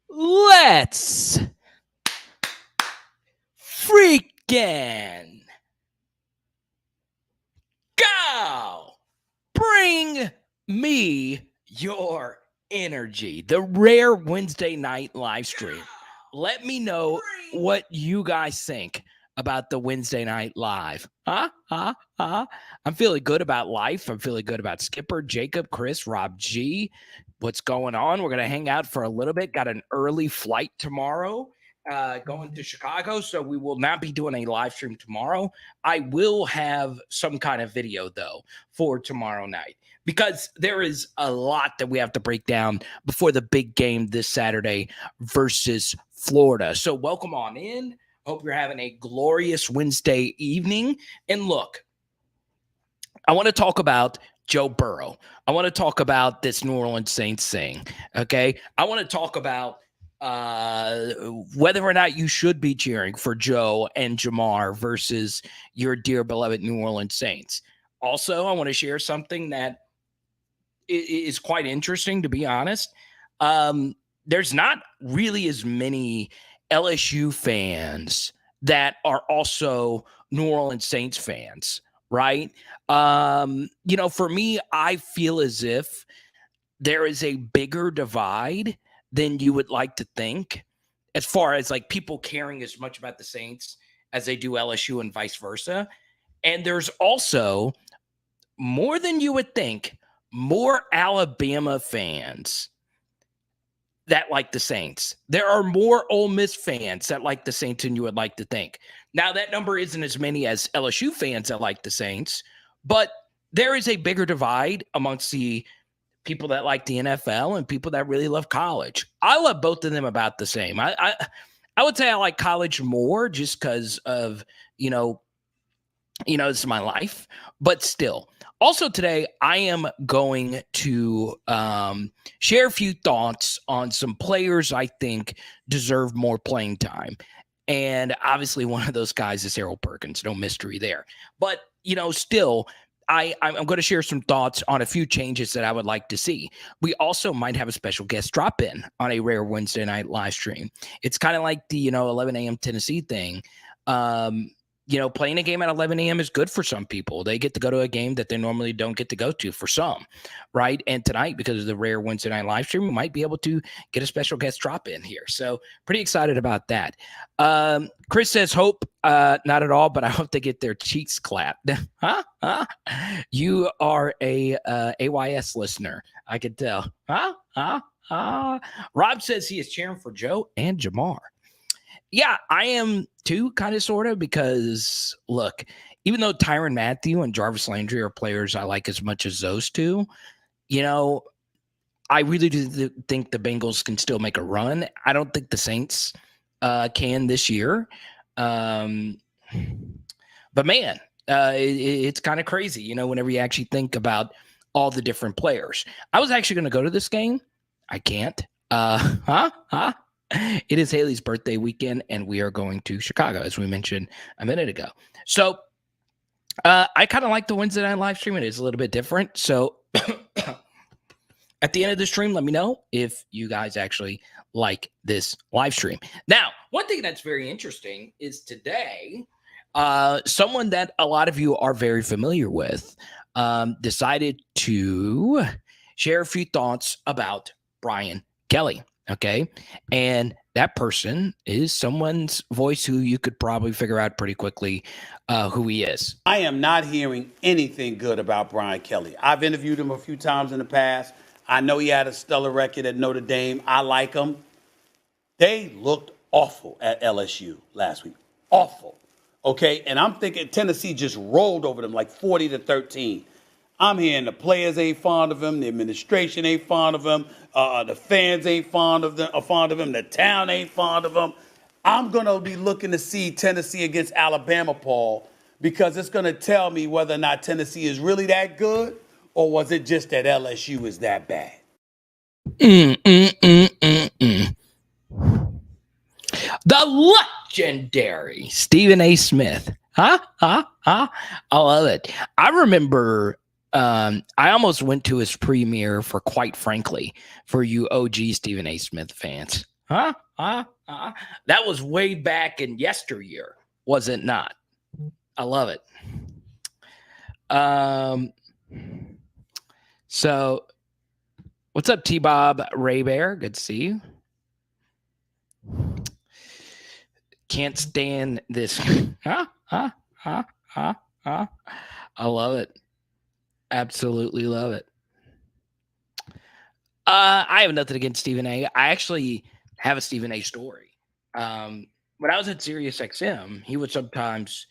Let's freaking go. Bring me your energy. The rare Wednesday night live stream. Let me know what you guys think about the Wednesday night live. I'm feeling good about life. I'm feeling good about Skipper, Jacob, Chris, Rob G. What's going on? We're going to hang out for a little bit. Got an early flight tomorrow. Going to Chicago, so we will not be doing a live stream tomorrow. I will have some kind of video, though, for tomorrow night because there is a lot that we have to break down before the big game this Saturday versus Florida. So welcome on in. Hope you're having a glorious Wednesday evening. And look, I want to talk about Joe Burrow. I want to talk about this New Orleans Saints thing, okay? I want to talk about whether or not you should be cheering for Joe and Jamar versus your dear beloved New Orleans Saints. Also, I want to share something that is quite interesting, to be honest. There's not really as many LSU fans that are also New Orleans Saints fans, right? For me, I feel as if there is a bigger divide than you would like to think, as far as like people caring as much about the Saints as they do LSU and vice versa. And there's also, more than you would think, more Alabama fans that like the Saints. There are more Ole Miss fans that like the Saints than you would like to think. Now, that number isn't as many as LSU fans that like the Saints, but there is a bigger divide amongst the people that like the NFL and people that really love college. I love both of them about the same. I would say I like college more just because of, this is my life, but still. Also today, I am going to share a few thoughts on some players I think deserve more playing time. And obviously one of those guys is Harold Perkins. No mystery there. But, still, I'm going to share some thoughts on a few changes that I would like to see. We also might have a special guest drop in on a rare Wednesday night live stream. It's kind of like the, 11 a.m. Tennessee thing. Playing a game at 11 a.m. is good for some people. They get to go to a game that they normally don't get to go to for some, right? And tonight, because of the rare Wednesday night live stream, we might be able to get a special guest drop in here. So pretty excited about that. Chris says, hope, not at all, but I hope they get their cheeks clapped. You are a AYS listener. I could tell. Rob says he is cheering for Joe and Jamar. Yeah, I am too, kind of, sort of, because, look, even though Tyrann Mathieu and Jarvis Landry are players I like as much as those two, I really do think the Bengals can still make a run. I don't think the Saints can this year. But, man, it's kind of crazy, whenever you actually think about all the different players. I was actually going to go to this game. I can't. It is Haley's birthday weekend, and we are going to Chicago, as we mentioned a minute ago. So I kind of like the Wednesday night live stream. It is a little bit different. So at the end of the stream, let me know if you guys actually like this live stream. Now, one thing that's very interesting is today, someone that a lot of you are very familiar with decided to share a few thoughts about Brian Kelly. Okay. And that person is someone's voice who you could probably figure out pretty quickly who he is. I am not hearing anything good about Brian Kelly. I've interviewed him a few times in the past. I know he had a stellar record at Notre Dame. I like him. They looked awful at LSU last week. Awful. Okay. And I'm thinking Tennessee just rolled over them like 40-13. I'm hearing the players ain't fond of him, the administration ain't fond of him, the fans ain't fond of him, the town ain't fond of him. I'm gonna be looking to see Tennessee against Alabama, Paul, because it's gonna tell me whether or not Tennessee is really that good, or was it just that LSU is that bad? The legendary Stephen A. Smith. I love it. I remember I almost went to his premiere for Quite Frankly, for you OG Stephen A. Smith fans. That was way back in yesteryear, was it not? I love it. So what's up, T-Bob Ray Bear? Good to see you. Can't stand this. I love it. Absolutely love it. I have nothing against Stephen A. I actually have a Stephen A. story. When I was at Sirius XM, he would sometimes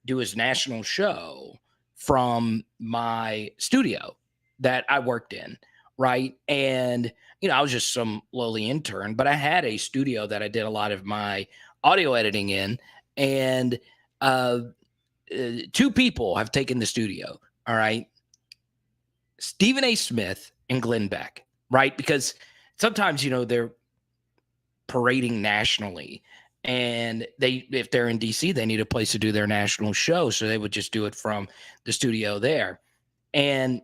do his national show from my studio that I worked in, right? And, I was just some lowly intern, but I had a studio that I did a lot of my audio editing in. And two people have taken the studio, all right? Stephen A. Smith and Glenn Beck, right? Because sometimes, they're parading nationally. And if they're in DC, they need a place to do their national show. So they would just do it from the studio there. And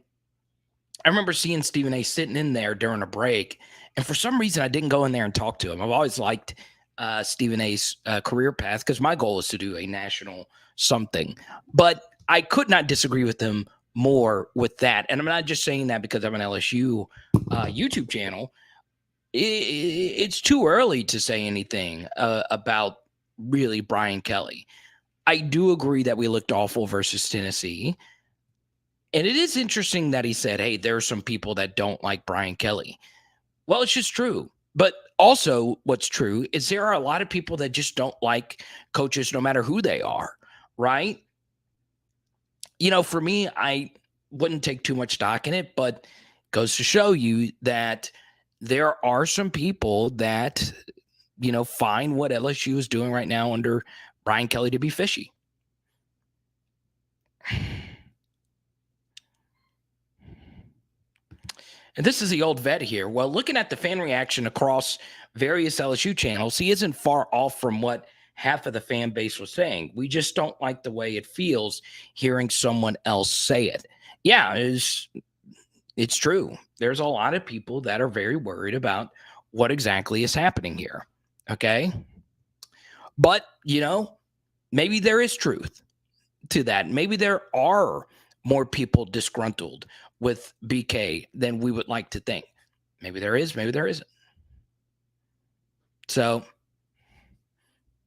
I remember seeing Stephen A. sitting in there during a break. And for some reason, I didn't go in there and talk to him. I've always liked Stephen A.'s career path because my goal is to do a national something. But I could not disagree with him more with that. And I'm not just saying that because I'm an LSU YouTube channel. It's too early to say anything about really Brian Kelly. I do agree that we looked awful versus Tennessee. And it is interesting that he said, hey, there are some people that don't like Brian Kelly. Well, it's just true. But also what's true is there are a lot of people that just don't like coaches no matter who they are, right? For me, I wouldn't take too much stock in it, but it goes to show you that there are some people that, find what LSU is doing right now under Brian Kelly to be fishy. And this is the old vet here. Well, looking at the fan reaction across various LSU channels, he isn't far off from what half of the fan base was saying. We just don't like the way it feels hearing someone else say it. Yeah, it's true. There's a lot of people that are very worried about what exactly is happening here. Okay. But, maybe there is truth to that. Maybe there are more people disgruntled with BK than we would like to think. Maybe there is, maybe there isn't. So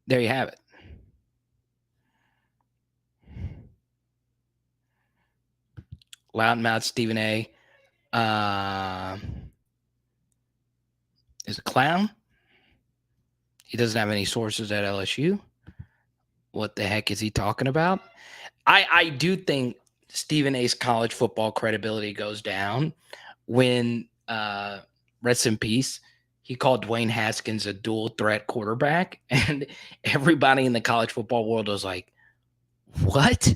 there you have it. Loudmouth Stephen A. Is a clown. He doesn't have any sources at LSU. What the heck is he talking about? I do think Stephen A's college football credibility goes down when, rest in peace, he called Dwayne Haskins a dual threat quarterback. And everybody in the college football world was like, what?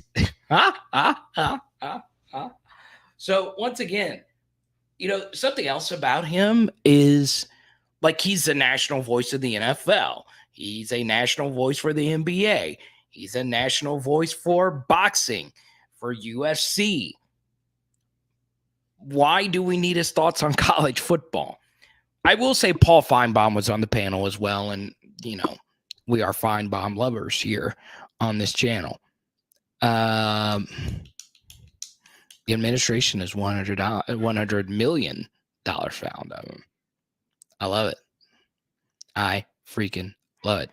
So once again, something else about him is like he's the national voice of the NFL. He's a national voice for the NBA. He's a national voice for boxing, for UFC. Why do we need his thoughts on college football? I will say Paul Feinbaum was on the panel as well. And, we are Feinbaum lovers here on this channel. The administration is $100 million found of him. I love it. I freaking love it.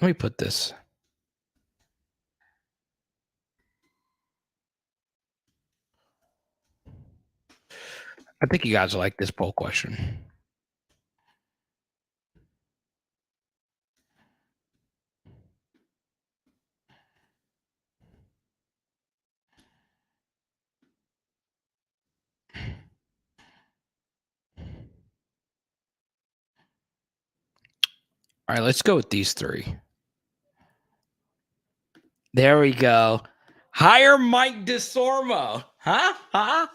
Let me put this. I think you guys like this poll question. All right, let's go with these three. There we go. Hire Mike DeSormo.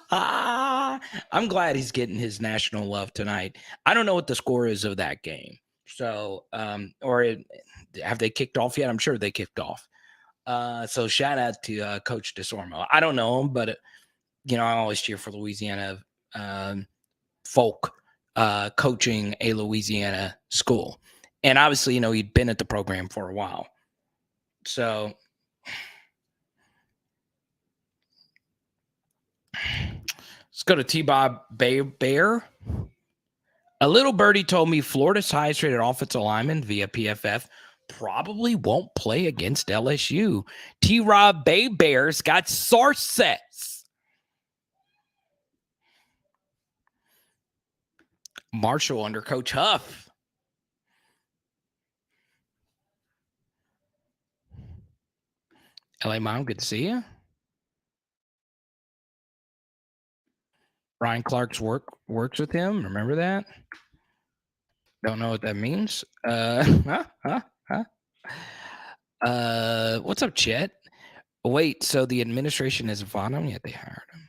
I'm glad he's getting his national love tonight. I don't know what the score is of that game. So, have they kicked off yet? I'm sure they kicked off. So shout out to Coach DeSormo. I don't know him, but I always cheer for Louisiana folk coaching a Louisiana school, and obviously, he'd been at the program for a while. So, let's go to T-Bob Bear. A little birdie told me Florida's highest rated offensive lineman via PFF probably won't play against LSU. T-Rob Bay Bears got sources. Marshall under Coach Huff. LA Mom, good to see you. Ryan Clark's works with him. Remember that? Don't know what that means. What's up, Chet? Wait, so the administration isn't fond of him yet? They hired him.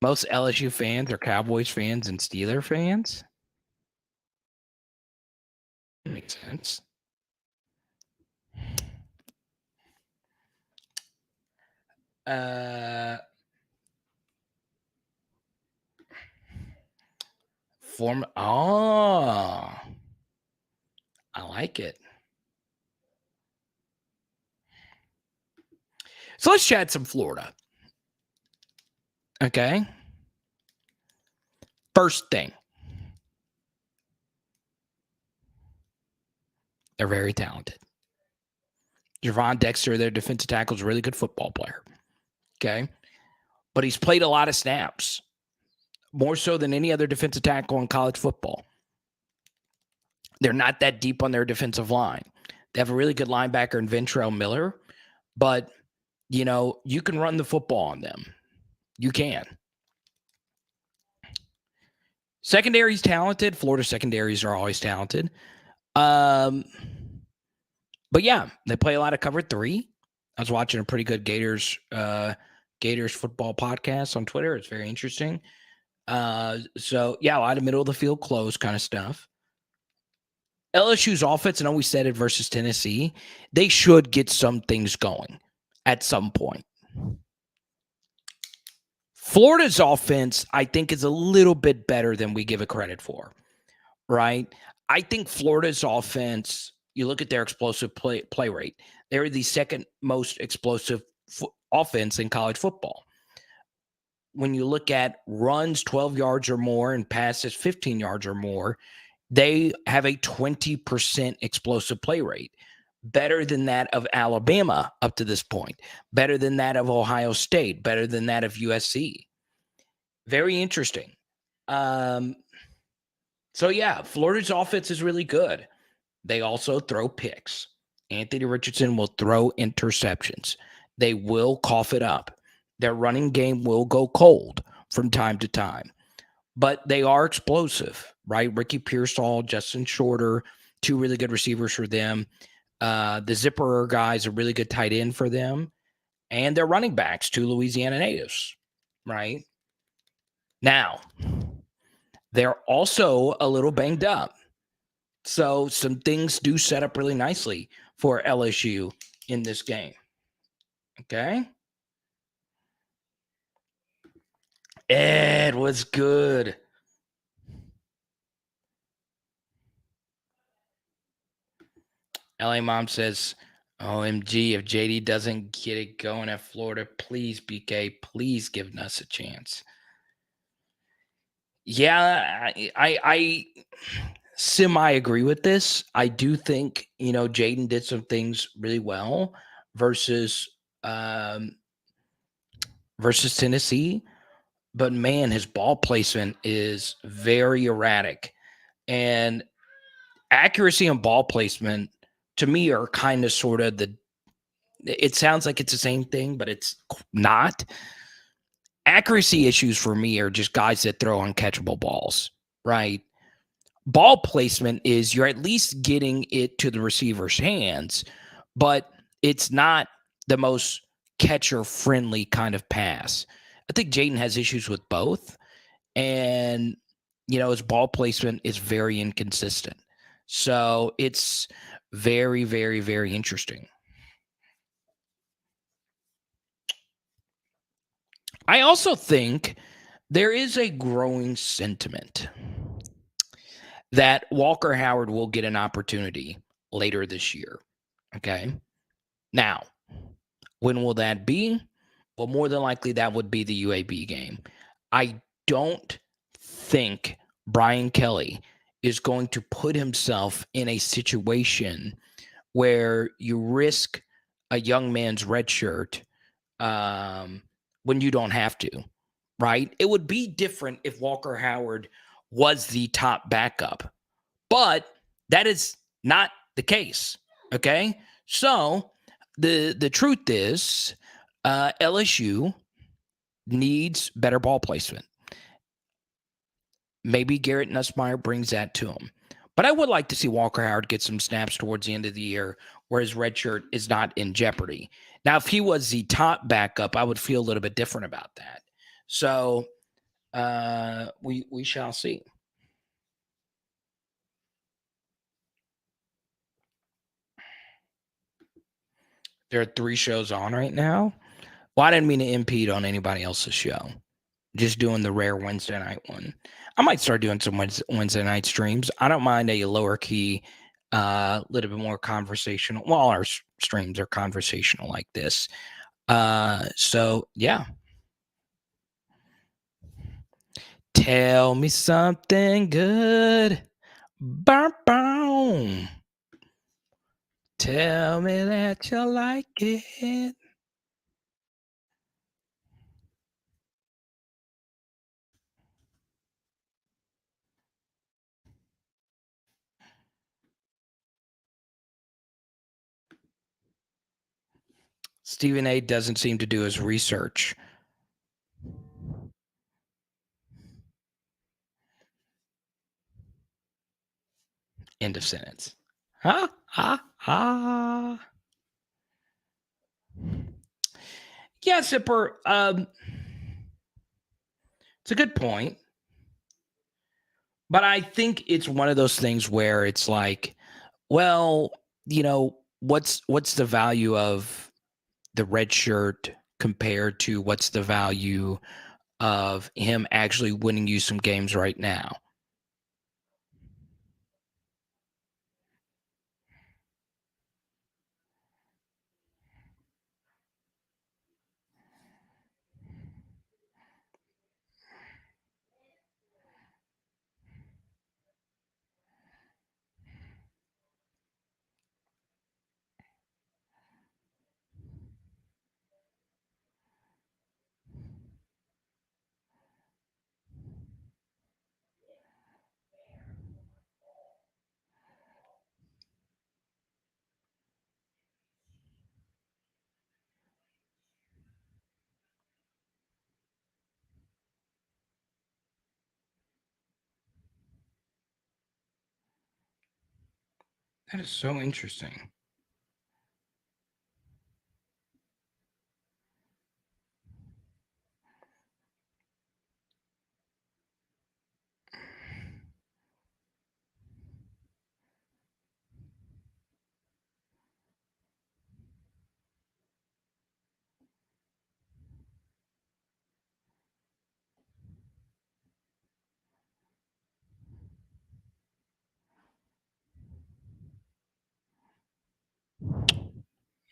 Most LSU fans are Cowboys fans and Steeler fans. Makes sense. I like it. So let's chat some Florida. Okay. First thing. They're very talented. Javon Dexter, their defensive tackle, is a really good football player. Okay. But he's played a lot of snaps, more so than any other defensive tackle in college football. They're not that deep on their defensive line. They have a really good linebacker in Ventrell Miller, but, you can run the football on them. You can. Secondary's talented. Florida secondaries are always talented. But yeah, they play a lot of cover 3. I was watching a pretty good Gators football podcast on Twitter. It's very interesting. So yeah, a lot of middle of the field close kind of stuff. LSU's offense, and we said it versus Tennessee, they should get some things going at some point. Florida's offense, I think, is a little bit better than we give it credit for, right? I think Florida's offense, you look at their explosive play rate, they're the second most explosive offense in college football. When you look at runs 12 yards or more and passes 15 yards or more, they have a 20% explosive play rate, better than that of Alabama up to this point, better than that of Ohio State, better than that of USC. Very interesting. So yeah, Florida's offense is really good. They also throw picks. Anthony Richardson will throw interceptions. They will cough it up. Their running game will go cold from time to time. But they are explosive, right? Ricky Pearsall, Justin Shorter, 2 really good receivers for them. The Zipper guys, a really good tight end for them. And their running backs, 2 Louisiana natives, right? Now, they're also a little banged up. So some things do set up really nicely for LSU in this game. Okay? Ed was good. LA Mom says, OMG, if JD doesn't get it going at Florida, please, BK, please give us a chance. Yeah, I semi-agree with this. I do think, Jaden did some things really well versus Tennessee. But, man, his ball placement is very erratic. And accuracy and ball placement, to me, are kind of sort of it sounds like it's the same thing, but it's not. Accuracy issues for me are just guys that throw uncatchable balls, right? Ball placement is you're at least getting it to the receiver's hands, but it's not the most catcher-friendly kind of pass. I think Jaden has issues with both, and, his ball placement is very inconsistent. So it's very, very, very interesting. I also think there is a growing sentiment that Walker Howard will get an opportunity later this year. Okay. Now, when will that be? Well, more than likely, that would be the UAB game. I don't think Brian Kelly is going to put himself in a situation where you risk a young man's red shirt when you don't have to, right? It would be different if Walker Howard was the top backup, but that is not the case. Okay. So the truth is, LSU needs better ball placement. Maybe Garrett Nussmeier brings that to him. But I would like to see Walker Howard get some snaps towards the end of the year where his red shirt is not in jeopardy. Now, if he was the top backup, I would feel a little bit different about that. So we shall see. There are 3 shows on right now. Well, I didn't mean to impede on anybody else's show. Just doing the rare Wednesday night one. I might start doing some Wednesday night streams. I don't mind a lower key, little bit more conversational. Well, all our streams are conversational like this. So yeah. Tell me something good. Boom, boom. Tell me that you like it. Stephen A. doesn't seem to do his research. End of sentence. Ha, ha, ha. Yeah, Zipper. It's a good point. But I think it's one of those things where it's like, well, what's the value of the red shirt compared to what's the value of him actually winning you some games right now? That is so interesting.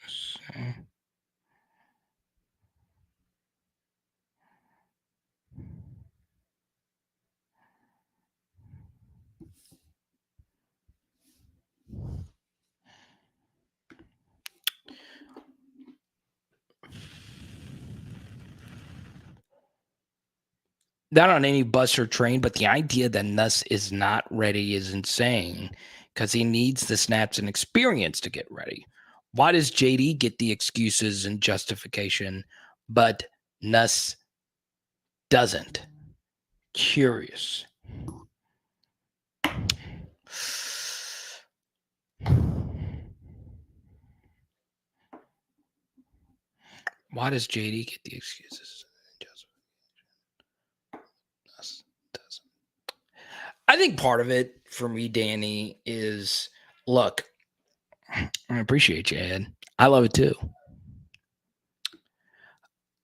So, not on any bus or train, but the idea that Nuss is not ready is insane because he needs the snaps and experience to get ready. Why does JD get the excuses and justification, but Nuss doesn't? Curious. Why does JD get the excuses? Doesn't. I think part of it for me, Danny, is look, I appreciate you, Ed. I love it too.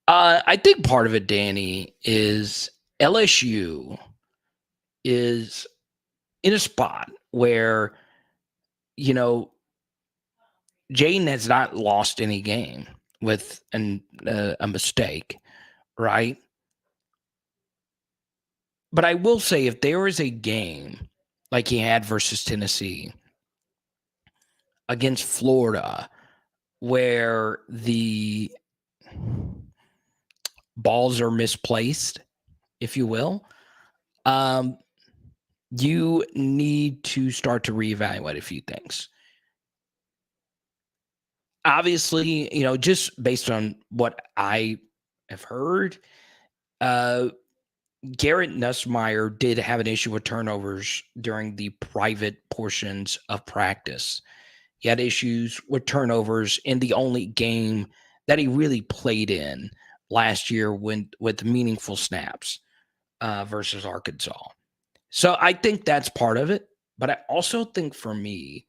I think part of it, Danny, is LSU is in a spot where, you know, Jaden has not lost any game with a mistake, right? But I will say, if there is a game like he had versus Tennessee against Florida where the balls are misplaced, if you will, you need to start to reevaluate a few things. Obviously, just based on what I have heard, Garrett Nussmeier did have an issue with turnovers during the private portions of practice. He had issues with turnovers in the only game that he really played in last year with meaningful snaps versus Arkansas. So I think that's part of it. But I also think for me,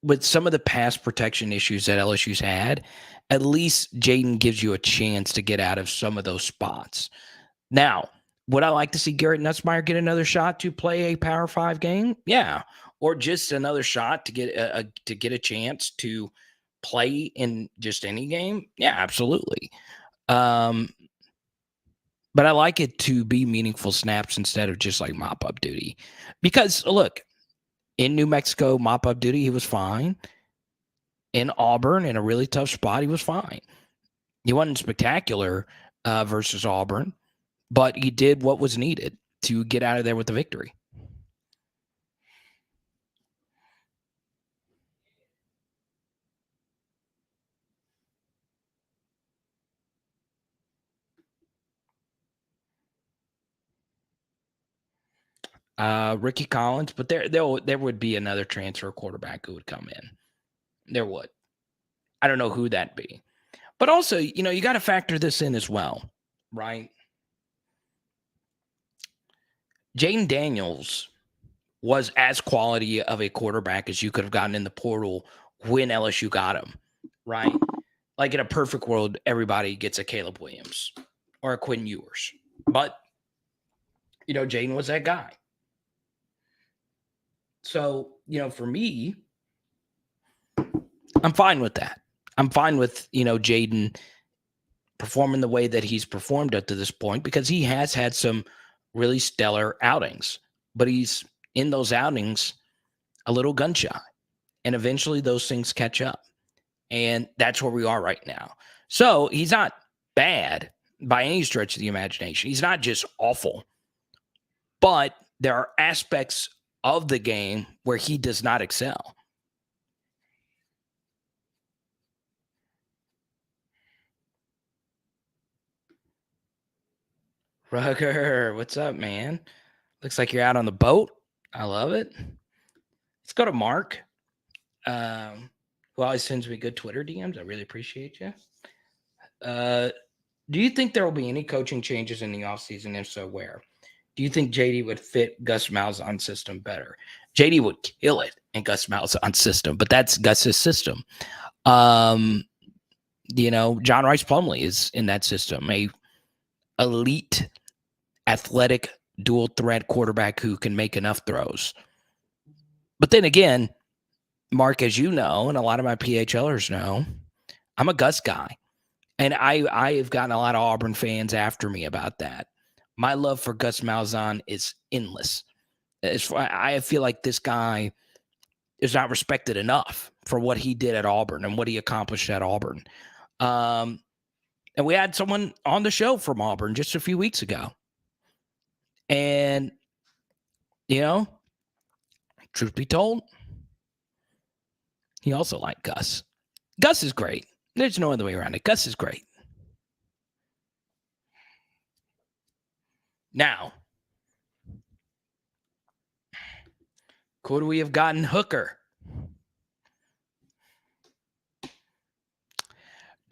with some of the pass protection issues that LSU's had, at least Jaden gives you a chance to get out of some of those spots. Now, would I like to see Garrett Nussmeier get another shot to play a Power 5 game? Yeah, or just another shot to get a chance to play in just any game? Yeah, absolutely. But I like it to be meaningful snaps instead of just like mop-up duty. Because, look, in New Mexico, mop-up duty, he was fine. In Auburn, in a really tough spot, he was fine. He wasn't spectacular versus Auburn, but he did what was needed to get out of there with the victory. Ricky Collins, but there would be another transfer quarterback who would come in. There would. I don't know who that'd be. But also, you got to factor this in as well, right? Jaden Daniels was as quality of a quarterback as you could have gotten in the portal when LSU got him, right? Like in a perfect world, everybody gets a Caleb Williams or a Quinn Ewers. But, Jaden was that guy. So, for me, I'm fine with that. I'm fine with, Jaden performing the way that he's performed up to this point because he has had some really stellar outings, but he's in those outings a little gun shy. And eventually those things catch up. And that's where we are right now. So he's not bad by any stretch of the imagination. He's not just awful, but there are aspects of the game where he does not excel. Rucker, what's up, man? Looks like you're out on the boat. I love it. Let's go to Mark, who always sends me good Twitter DMs. I really appreciate you. Do you think there will be any coaching changes in the offseason? If so, where? Do you think JD would fit Gus Malzahn's system better? JD would kill it in Gus Malzahn's system, but that's Gus's system. John Rice Plumlee is in that system, a elite, athletic, dual threat quarterback who can make enough throws. But then again, Mark, as you know, and a lot of my PHLers know, I'm a Gus guy. And I have gotten a lot of Auburn fans after me about that. My love for Gus Malzahn is endless. I feel like this guy is not respected enough for what he did at Auburn and what he accomplished at Auburn. And we had someone on the show from Auburn just a few weeks ago. And, truth be told, he also liked Gus. Gus is great. There's no other way around it. Gus is great. Now, could we have gotten Hooker?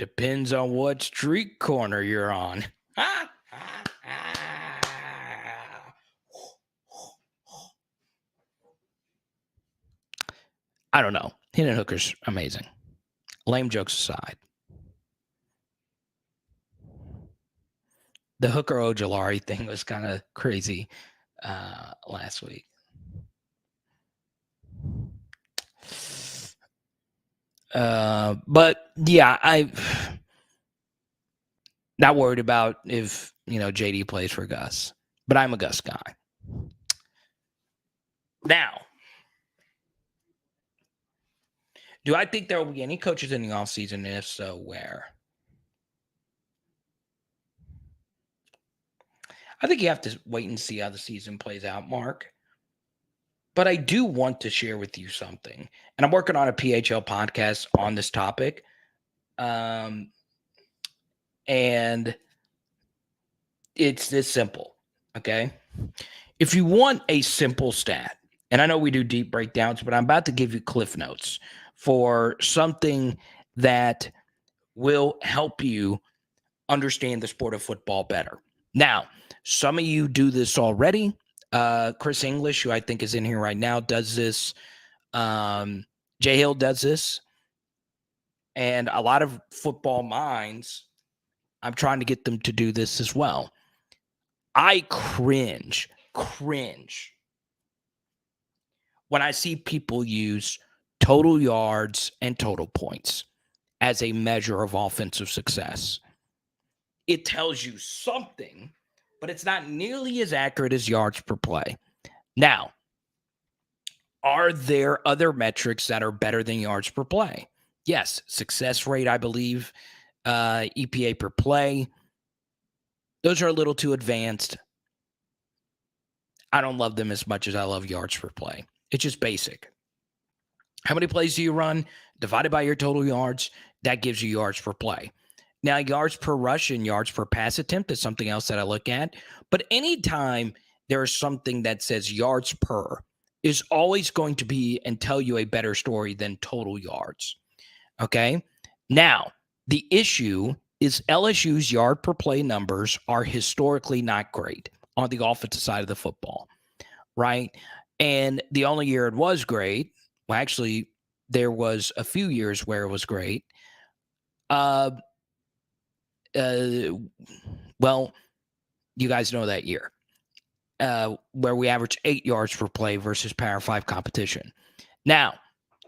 Depends on what street corner you're on. I don't know. Hidden Hooker's amazing. Lame jokes aside. The Hooker Ojolari thing was kind of crazy last week. But yeah, I'm not worried about if, JD plays for Gus, but I'm a Gus guy. Now, do I think there will be any coaches in the offseason? And if so, where? I think you have to wait and see how the season plays out, Mark. But I do want to share with you something. And I'm working on a PHL podcast on this topic. And it's this simple, okay? If you want a simple stat, and I know we do deep breakdowns, but I'm about to give you cliff notes for something that will help you understand the sport of football better. Now, some of you do this already. Chris English, who I think is in here right now, does this. Jay Hill does this. And a lot of football minds, I'm trying to get them to do this as well. I cringe when I see people use total yards and total points as a measure of offensive success. It tells you something, but it's not nearly as accurate as yards per play. Now, are there other metrics that are better than yards per play? Yes, success rate, I believe, EPA per play. Those are a little too advanced. I don't love them as much as I love yards per play. It's just basic. How many plays do you run? Divided by your total yards, that gives you yards per play. Now, yards per rush and yards per pass attempt is something else that I look at. But anytime there is something that says yards per is always going to be and tell you a better story than total yards. Okay? Now, the issue is LSU's yard per play numbers are historically not great on the offensive side of the football, right? And the only year it was great, well, actually, there was a few years where it was great. Well, you guys know that year where we averaged 8 yards per play versus Power 5 competition. Now,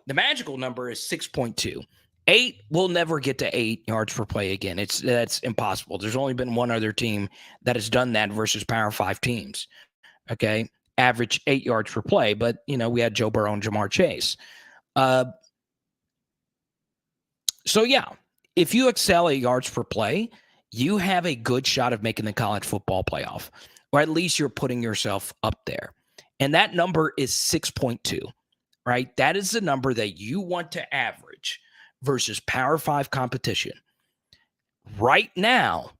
the magical number is 6.2. 8 will never get to 8 yards per play again. That's impossible. There's only been one other team that has done that versus Power 5 teams. Okay, average 8 yards per play, but we had Joe Burrow and Jamar Chase. So yeah, if you excel at yards per play, you have a good shot of making the college football playoff, or at least you're putting yourself up there. And that number is 6.2, right? That is the number that you want to average versus Power 5 competition. Right now,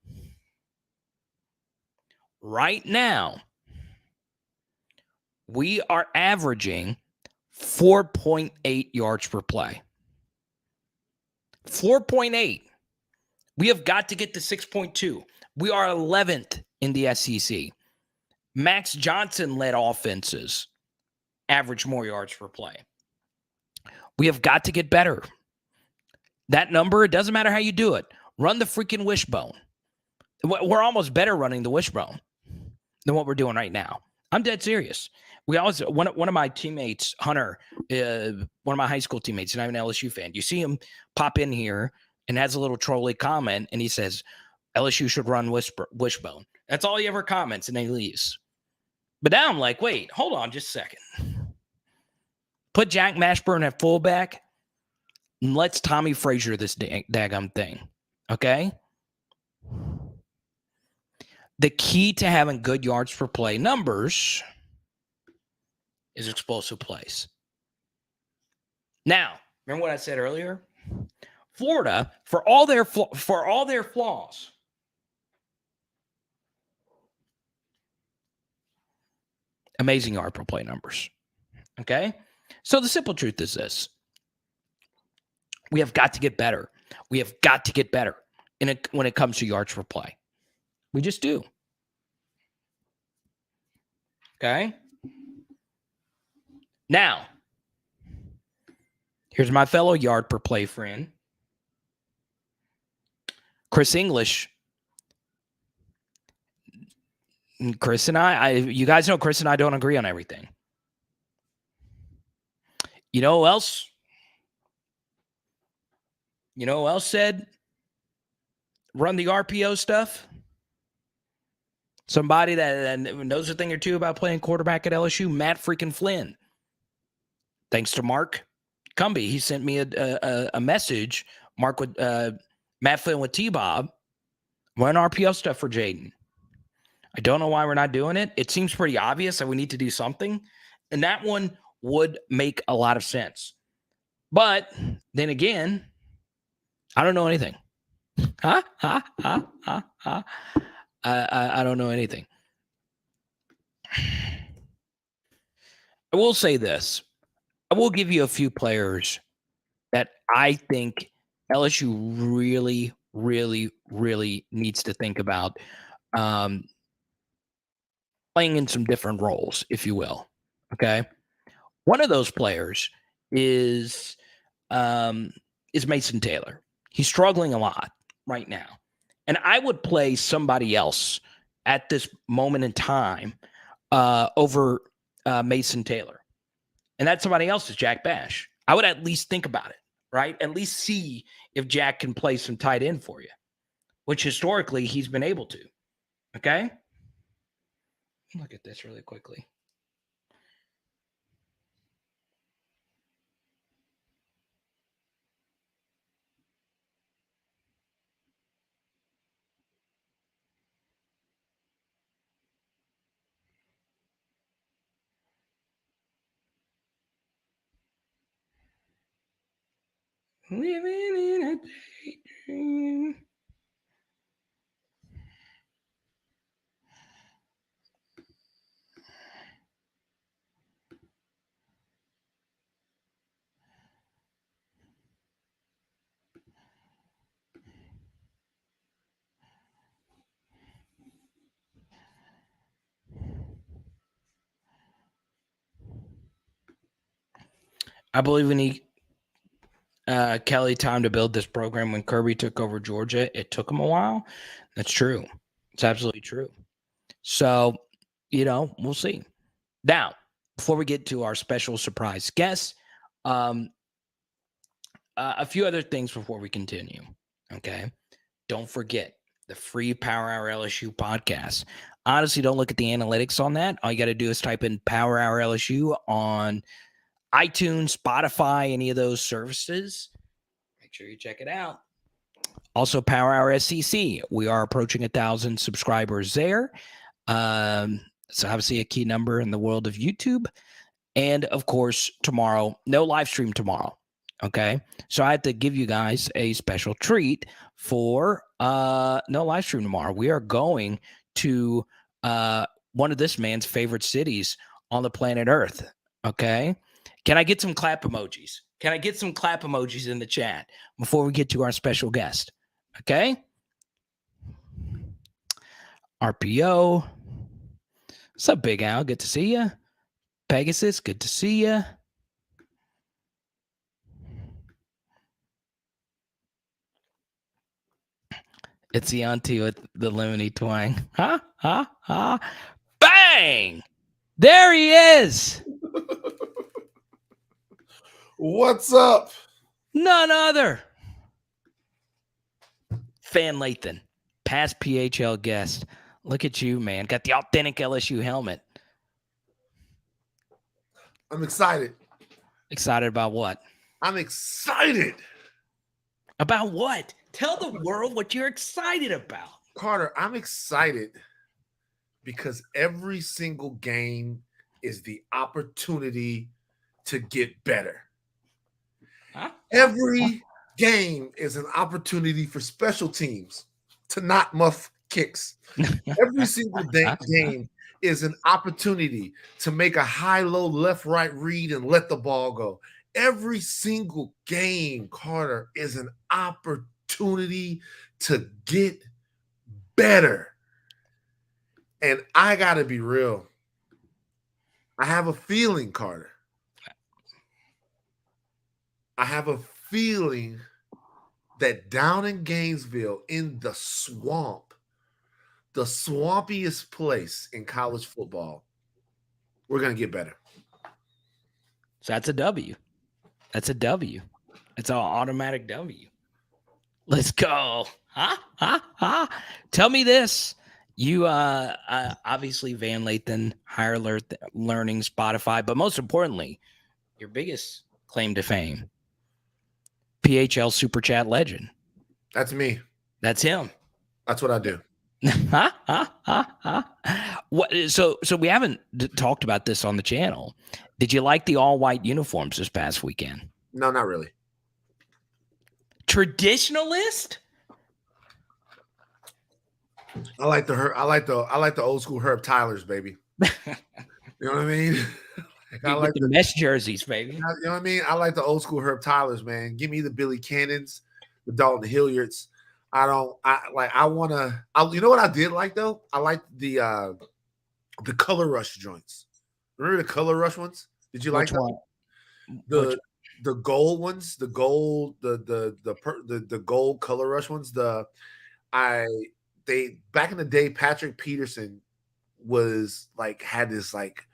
we are averaging 4.8 yards per play. 4.8. We have got to get to 6.2. We are 11th in the SEC. Max Johnson-led offenses average more yards per play. We have got to get better. That number, it doesn't matter how you do it. Run the freaking wishbone. We're almost better running the wishbone than what we're doing right now. I'm dead serious. We always one of my teammates, Hunter, one of my high school teammates, and I'm an LSU fan. You see him pop in here and has a little trolly comment, and he says, LSU should run wishbone. That's all he ever comments, and then he leaves. But now I'm like, wait, hold on just a second. Put Jack Mashburn at fullback, and let's Tommy Frazier this daggum thing, okay? The key to having good yards per play numbers is explosive plays. Now, remember what I said earlier? Florida, for all their flaws, amazing yard per play numbers. Okay? So the simple truth is this. We have got to get better. We have got to get better when it comes to yards per play. We just do. Okay? Now, here's my fellow yard per play friend, Chris English. Chris and you guys know Chris and I don't agree on everything. You know who else? You know who else said run the RPO stuff? Somebody that knows a thing or two about playing quarterback at LSU, Matt freaking Flynn. Thanks to Mark Cumby. He sent me a message. Mark with Matt Flynn with T-Bob. Run RPO stuff for Jaden. I don't know why we're not doing it. It seems pretty obvious that we need to do something. And that one would make a lot of sense. But then again, I don't know anything. I don't know anything. I will say this. I will give you a few players that I think LSU really, really, really needs to think about playing in some different roles, if you will. Okay. One of those players is Mason Taylor. He's struggling a lot right now. And I would play somebody else at this moment in time over Mason Taylor. And that somebody else is Jack Bash. I would at least think about it, right? At least see if Jack can play some tight end for you, which historically he's been able to. Okay? Look at this really quickly. Living in a daydream. I believe we need Kelly time to build this program. When Kirby took over Georgia, it took him a while. That's true. It's absolutely true. So, we'll see. Now, before we get to our special surprise guest, a few other things before we continue. Okay. Don't forget the free Power Hour LSU podcast. Honestly, don't look at the analytics on that. All you got to do is type in Power Hour LSU on iTunes, Spotify, any of those services. Make sure you check it out. Also, Power Hour SEC. We are approaching 1,000 subscribers there. So obviously a key number in the world of YouTube. And of course, tomorrow, no live stream tomorrow. Okay. So I had to give you guys a special treat for no live stream tomorrow. We are going to one of this man's favorite cities on the planet Earth. Okay. Can I get some clap emojis? Can I get some clap emojis in the chat before we get to our special guest? Okay. RPO. What's up, Big Al? Good to see you. Pegasus, good to see you. It's the auntie with the lemony twang. Ha, ha, ha. Bang! There he is. What's up? None other. Fan Lathan, past PHL guest. Look at you, man. Got the authentic LSU helmet. I'm excited. Excited about what? I'm excited. About what? Tell the world what you're excited about. Carter, I'm excited because every single game is the opportunity to get better. Huh? Every game is an opportunity for special teams to not muff kicks. Every single game is an opportunity to make a high-low left-right read and let the ball go. Every single game, Carter, is an opportunity to get better. And I got to be real. I have a feeling, Carter. I have a feeling that down in Gainesville, in the swamp, the swampiest place in college football, we're going to get better. So that's a W. That's a W. It's an automatic W. Let's go. Tell me this. You obviously Van Lathan, Higher Learning, Spotify, but most importantly, your biggest claim to fame, PHL Super Chat legend. That's me. That's him. That's what I do. What? So we haven't talked about this on the channel. Did you like the all-white uniforms this past weekend? No, not really. Traditionalist? I like the old school Herb Tylers, baby. You know what I mean? I like the mesh jerseys, baby. You know what I mean? I like the old school Herb Tylers, man. Give me the Billy Cannons, the Dalton Hilliards. You know what I did like though? I like the Color Rush joints. Remember the Color Rush ones? Did you like them? The gold ones, the gold Color Rush ones. They back in the day, Patrick Peterson was like had this like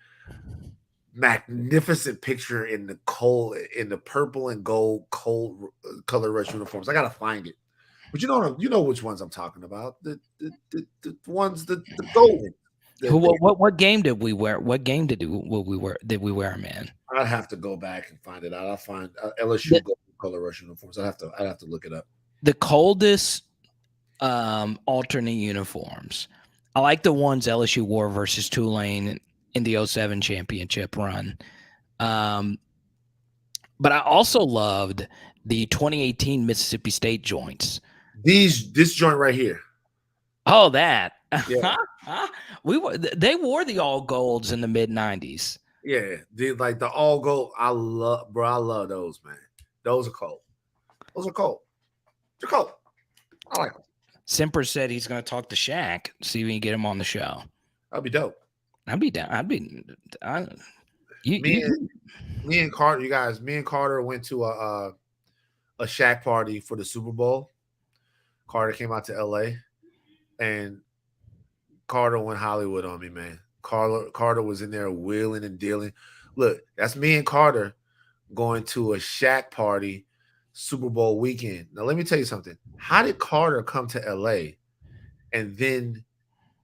magnificent picture in the purple and gold Color Rush uniforms. I gotta find it, but you know which ones I'm talking about. The ones the golden. What game did we wear? What game did we wear, man? I'd have to go back and find it out. I'll find LSU Color Rush uniforms. I'd have to look it up. The coldest alternate uniforms. I like the ones LSU wore versus Tulane in the 07 championship run. But I also loved the 2018 Mississippi State joints. This joint right here. Oh, that. Yeah. They wore the all golds in the mid 90s. Yeah, the all gold. I love those, man. Those are cold. They're cold. I like them. Simper said he's going to talk to Shaq, see if we can get him on the show. That'd be dope. I'd be down. Me and Carter, you guys. Me and Carter went to a Shaq party for the Super Bowl. Carter came out to LA, and Carter went Hollywood on me, man. Carter was in there wheeling and dealing. Look, that's me and Carter going to a Shaq party Super Bowl weekend. Now, let me tell you something. How did Carter come to LA and then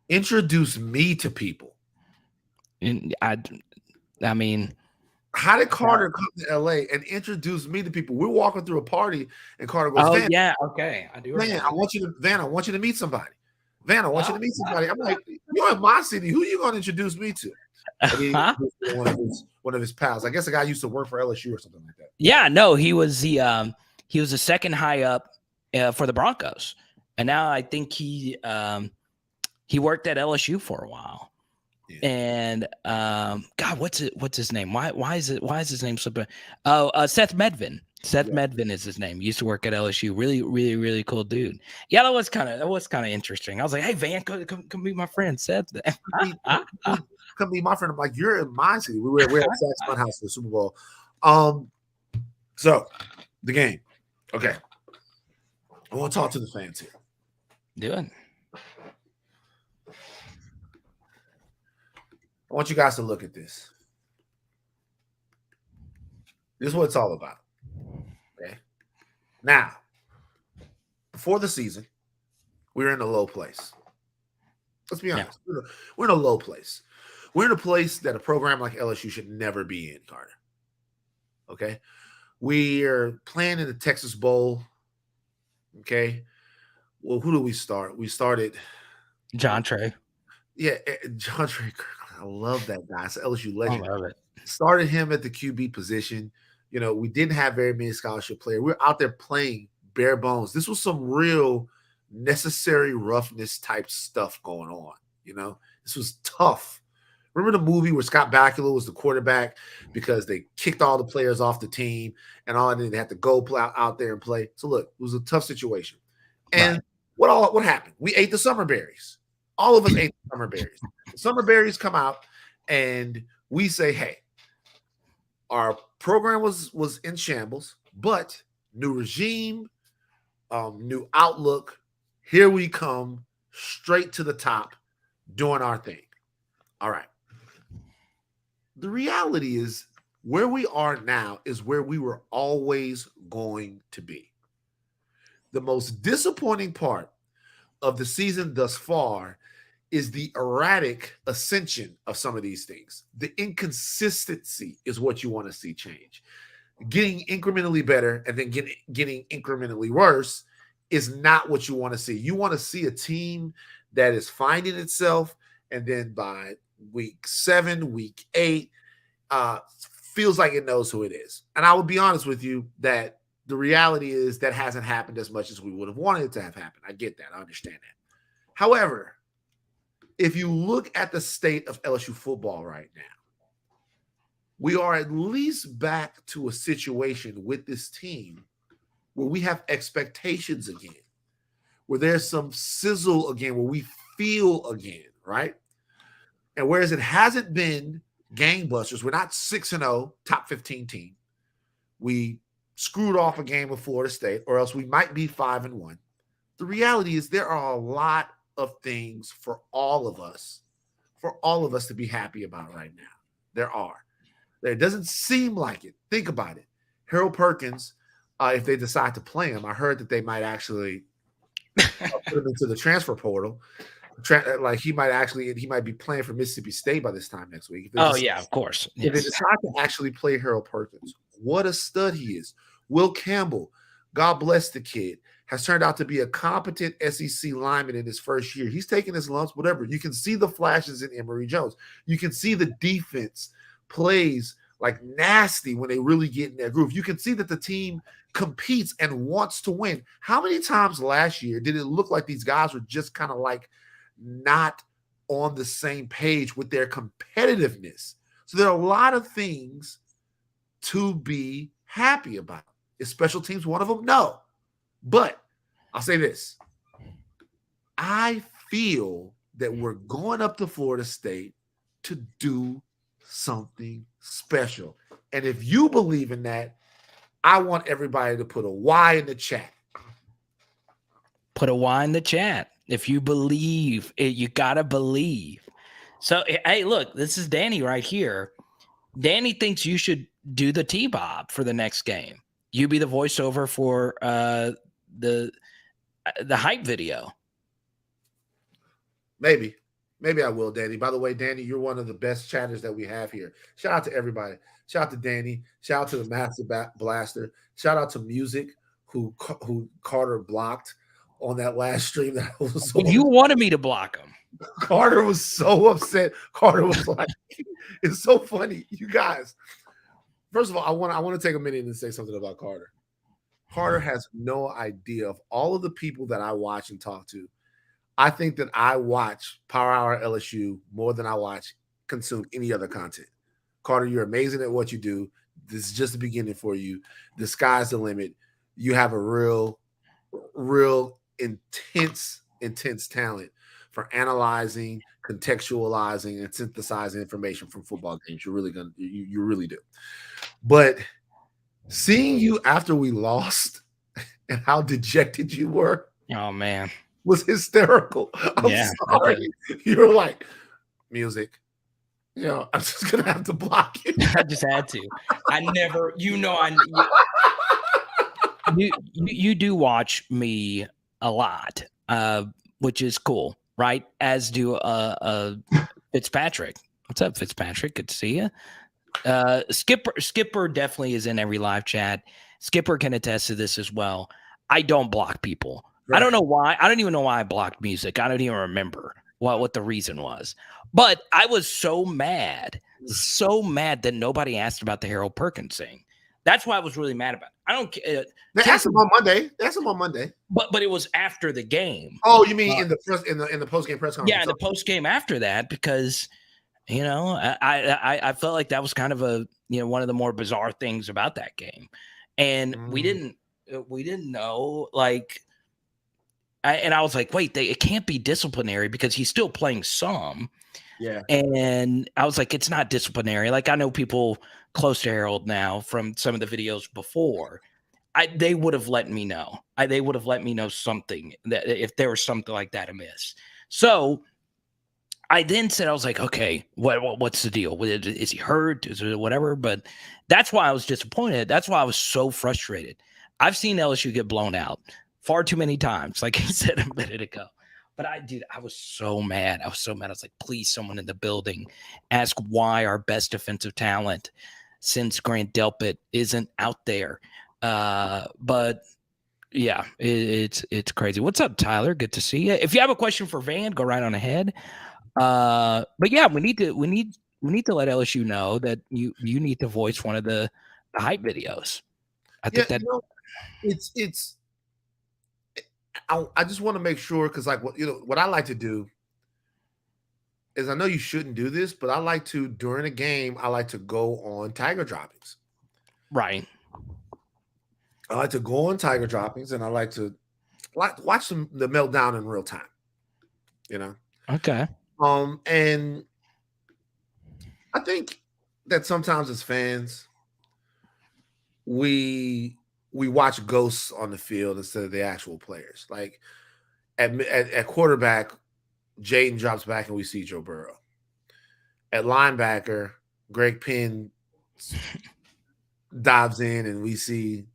introduce me to people? I mean, how did Carter come to LA and introduce me to people? We're walking through a party, and Carter goes, "Oh Van, yeah, okay, I do." Van, I want you to meet somebody. Van, I want you to meet somebody. I'm like, you're in my city. Who are you going to introduce me to? One of his pals. I guess the guy used to work for LSU or something like that. Yeah, no, he was the second high up for the Broncos, and now I think he worked at LSU for a while. Yeah. And God, what's his name? Why is his name so bad? Seth Medvin. Seth Medvin is his name. He used to work at LSU. Really, really, really cool dude. Yeah, that was kind of interesting. I was like, hey Van, come meet my friend Seth. Come meet my friend. I'm like, you're in my city. We're at Saks Fun House for the Super Bowl. So the game. Okay. I want to talk to the fans here. Do it. I want you guys to look at this. This is what it's all about. Okay. Now, before the season, we were in a low place. Let's be honest. Yeah. We're in a low place. We're in a place that a program like LSU should never be in, Carter. Okay. We are playing in the Texas Bowl. Okay. Well, who do we start? We started John Trey. Yeah, John Trey. I love that guy. It's an LSU legend. I love it. Started him at the QB position. You know, we didn't have very many scholarship players. We were out there playing bare bones. This was some real necessary roughness type stuff going on. You know, this was tough, Remember the movie where Scott Bakula was the quarterback because they kicked all the players off the team and all, and they had to go out there and play. So look, it was a tough situation. And what happened? We ate the summer berries. All of us ate the summer berries. The summer berries come out, and we say, hey, our program was in shambles, but new regime, new outlook. Here we come, straight to the top, doing our thing. All right. The reality is where we are now is where we were always going to be. The most disappointing part of the season thus far is the erratic ascension of some of these things. The inconsistency is what you want to see change. Getting incrementally better and then getting incrementally worse is not what you want to see. You want to see a team that is finding itself, and then by week 7, week 8, feels like it knows who it is. And I would be honest with you that the reality is that hasn't happened as much as we would have wanted it to have happened. I get that. I understand that. However, if you look at the state of LSU football right now, we are at least back to a situation with this team where we have expectations again, where there's some sizzle again, where we feel again, right? And whereas it hasn't been gangbusters, we're not 6-0, top 15 team. We screwed off a game with Florida State, or else we might be 5-1. The reality is there are a lot of things for all of us to be happy about right now. There are. There doesn't seem like it. Think about it. Harold Perkins, if they decide to play him, I heard that they might actually put him into the transfer portal. He might be playing for Mississippi State by this time next week. Of course. If they decide to actually play Harold Perkins, what a stud he is. Will Campbell, God bless the kid, has turned out to be a competent SEC lineman in his first year. He's taking his lumps, whatever. You can see the flashes in Emory Jones. You can see the defense plays like nasty when they really get in their groove. You can see that the team competes and wants to win. How many times last year did it look like these guys were just kind of like not on the same page with their competitiveness? So there are a lot of things to be happy about. Is special teams one of them? No. But I'll say this. I feel that we're going up to Florida State to do something special. And if you believe in that, I want everybody to put a Y in the chat. Put a Y in the chat. If you believe, you got to believe. So, hey, look, this is Danny right here. Danny thinks you should do the T-Bob for the next game. You be the voiceover for the hype video. Maybe I will, Danny. By the way, Danny, you're one of the best chatters that we have here. Shout out to everybody. Shout out to Danny. Shout out to the Master Blaster. Shout out to Music, who Carter blocked on that last stream. That was so you wanted me to block him. Carter was so upset. Carter was like, "It's so funny, you guys." First of all, I want to take a minute and say something about Carter. Carter has no idea of all of the people that I watch and talk to. I think that I watch Power Hour LSU more than I consume any other content. Carter, you're amazing at what you do. This is just the beginning for you. The sky's the limit. You have a real intense talent for analyzing, contextualizing, and synthesizing information from football games. You really do. But seeing you after we lost and how dejected you were, oh man, was hysterical. I'm sorry. You were like, Music, I'm just gonna have to block you. I just had to. I never, you do watch me a lot, which is cool, right? As do Fitzpatrick. What's up, Fitzpatrick? Good to see you. Skipper definitely is in every live chat. Skipper can attest to this as well. I don't block people. Right. I don't know why. I don't even know why I blocked Music. I don't even remember what the reason was. But I was so mad that nobody asked about the Harold Perkins thing. That's why I was really mad about it. I don't care. They asked him on Monday. But it was after the game. Oh, you mean in the post game press conference? Yeah, in the post game after that, because You know, I felt like that was kind of a, one of the more bizarre things about that game. And we didn't know, like, and I was like, wait, it can't be disciplinary because he's still playing some. Yeah. And I was like, it's not disciplinary. Like, I know people close to Harold now from some of the videos before. They would have let me know. They would have let me know something, that if there was something like that amiss. So I then said, I was like, okay, what's the deal? Is he hurt? Is it whatever? But that's why I was disappointed. That's why I was so frustrated. I've seen LSU get blown out far too many times, like I said a minute ago. But I was so mad. I was so mad. I was like, please, someone in the building, ask why our best defensive talent since Grant Delpit isn't out there. But yeah, it's crazy. What's up, Tyler? Good to see you. If you have a question for Van, go right on ahead. But yeah, we need to let LSU know that you need to voice one of the hype videos. I think that it's. I just want to make sure, because like what I like to do is, I know you shouldn't do this, but I like to, during a game, I like to go on Tiger droppings. Right. I like to go on Tiger droppings, and I like to watch the meltdown in real time. Okay. And I think that sometimes as fans, we watch ghosts on the field instead of the actual players. Like at quarterback, Jaden drops back and we see Joe Burrow. At linebacker, Greg Penn dives in and we see,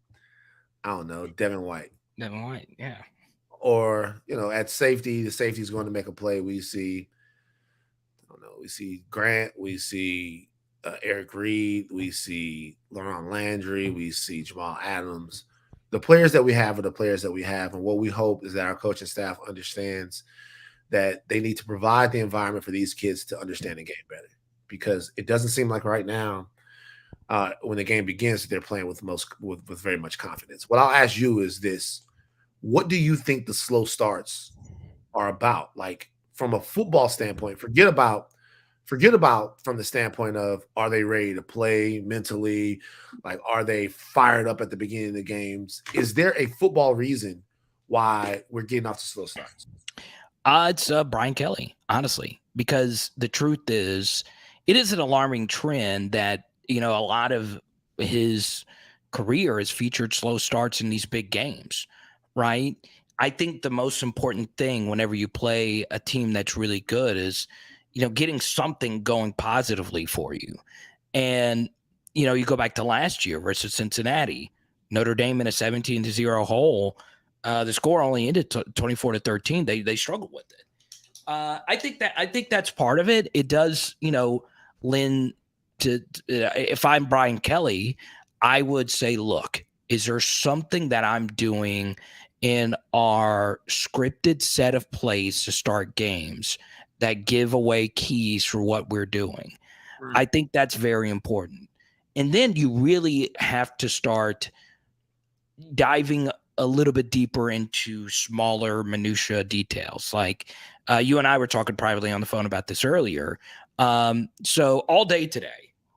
I don't know, Devin White. Devin White, yeah. Or, at safety, the safety's going to make a play. We see, I don't know, we see Grant, we see Eric Reed, we see Laurent Landry, we see Jamal Adams. The players that we have are the players that we have. And what we hope is that our coaching staff understands that they need to provide the environment for these kids to understand the game better. Because it doesn't seem like right now, when the game begins, they're playing with very much confidence. What I'll ask you is this: what do you think the slow starts are about? Like, from a football standpoint, forget about from the standpoint of, are they ready to play mentally? Like, are they fired up at the beginning of the games? Is there a football reason why we're getting off to slow starts? It's Brian Kelly, honestly, because the truth is, it is an alarming trend that, a lot of his career has featured slow starts in these big games, right? I think the most important thing whenever you play a team that's really good is, getting something going positively for you. And, you go back to last year versus Cincinnati, Notre Dame in a 17-0 hole. The score only ended 24-13. They struggled with it. I think that's part of it. It does, lend to, if I'm Brian Kelly, I would say, look, is there something that I'm doing in our scripted set of plays to start games that give away keys for what we're doing? Right. I think that's very important. And then you really have to start diving a little bit deeper into smaller minutia details. Like you and I were talking privately on the phone about this earlier. So all day today,